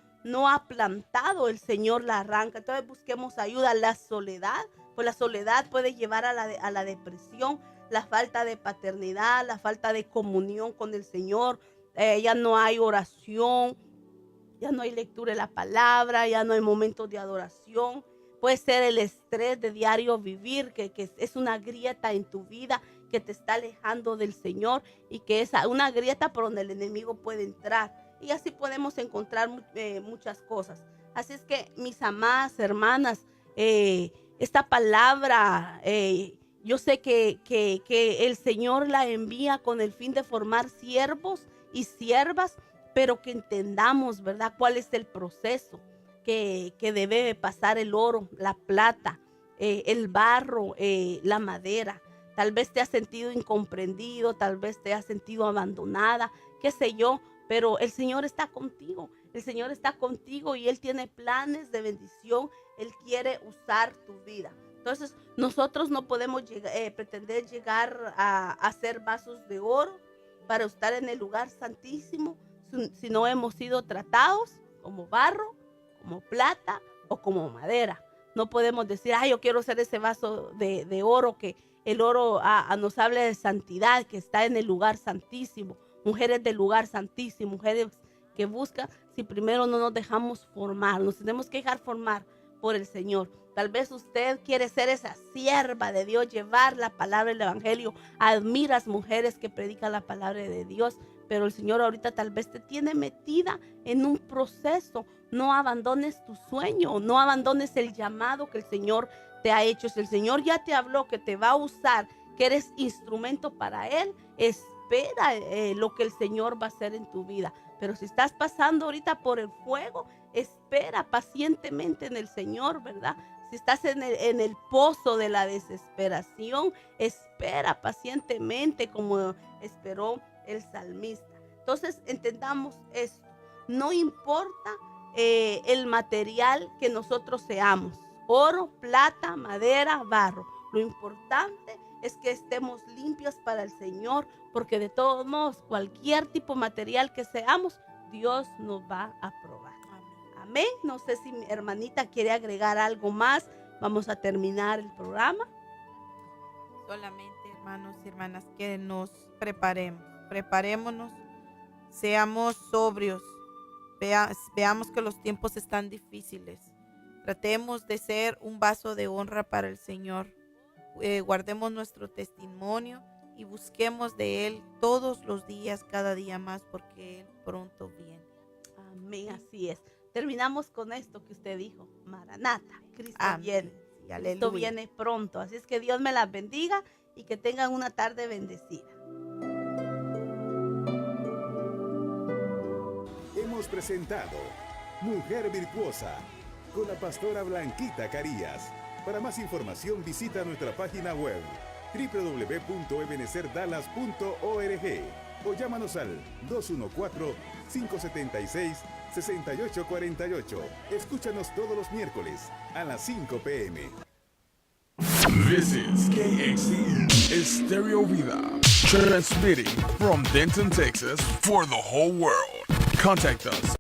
ha plantado, el Señor la arranca. Entonces busquemos ayuda. La soledad, pues la soledad puede llevar a la depresión, la falta de paternidad, la falta de comunión con el Señor. Ya no hay oración, ya no hay lectura de la palabra, ya no hay momentos de adoración. Puede ser el estrés de diario vivir, que es una grieta en tu vida que te está alejando del Señor, y que es una grieta por donde el enemigo puede entrar. Y así podemos encontrar muchas cosas. Así es que, mis amadas hermanas, esta palabra, yo sé que el Señor la envía con el fin de formar siervos y siervas, pero que entendamos, ¿verdad?, cuál es el proceso que debe pasar el oro, la plata, el barro, la madera. Tal vez te has sentido incomprendido, tal vez te has sentido abandonada, qué sé yo, pero el Señor está contigo. El Señor está contigo y Él tiene planes de bendición. Él quiere usar tu vida. Entonces, nosotros no podemos pretender llegar a ser vasos de oro para estar en el lugar santísimo si no hemos sido tratados como barro, como plata o como madera. No podemos decir, yo quiero ser ese vaso de oro, que el oro nos habla de santidad, que está en el lugar santísimo. Mujeres del lugar santísimo, mujeres que buscan, si primero no nos dejamos formar. Nos tenemos que dejar formar por el Señor. Tal vez usted quiere ser esa sierva de Dios, llevar la palabra del evangelio. Admiras mujeres que predican la palabra de Dios, pero el Señor ahorita tal vez te tiene metida en un proceso. No abandones tu sueño, no abandones el llamado que el Señor te ha hecho. Si el Señor ya te habló que te va a usar, que eres instrumento para Él, espera lo que el Señor va a hacer en tu vida. Pero si estás pasando ahorita por el fuego, espera pacientemente en el Señor, ¿verdad? Si estás en el pozo de la desesperación, espera pacientemente como esperó el salmista. Entonces, entendamos esto. No importa el material que nosotros seamos, oro, plata, madera, barro. Lo importante es que estemos limpios para el Señor, porque de todos modos, cualquier tipo de material que seamos, Dios nos va a aprobar. Amén. No sé si mi hermanita quiere agregar algo más. Vamos a terminar el programa. Solamente, hermanos y hermanas, que nos preparémonos, seamos sobrios, veamos que los tiempos están difíciles. Tratemos de ser un vaso de honra para el Señor. Guardemos nuestro testimonio y busquemos de Él todos los días, cada día más, porque Él pronto viene. Amén, así es. Terminamos con esto que usted dijo, Maranata, Cristo viene. Sí, Cristo viene pronto. Así es que Dios me las bendiga y que tengan una tarde bendecida. Hemos presentado Mujer Virtuosa con la pastora Blanquita Carías. Para más información visita nuestra página web www.ebenezerdallas.org o llámanos al 214-576-6848. Escúchanos todos los miércoles a las 5 p.m. This is KXC Estéreo Vida, transmitting from Denton, Texas for the whole world. Contact us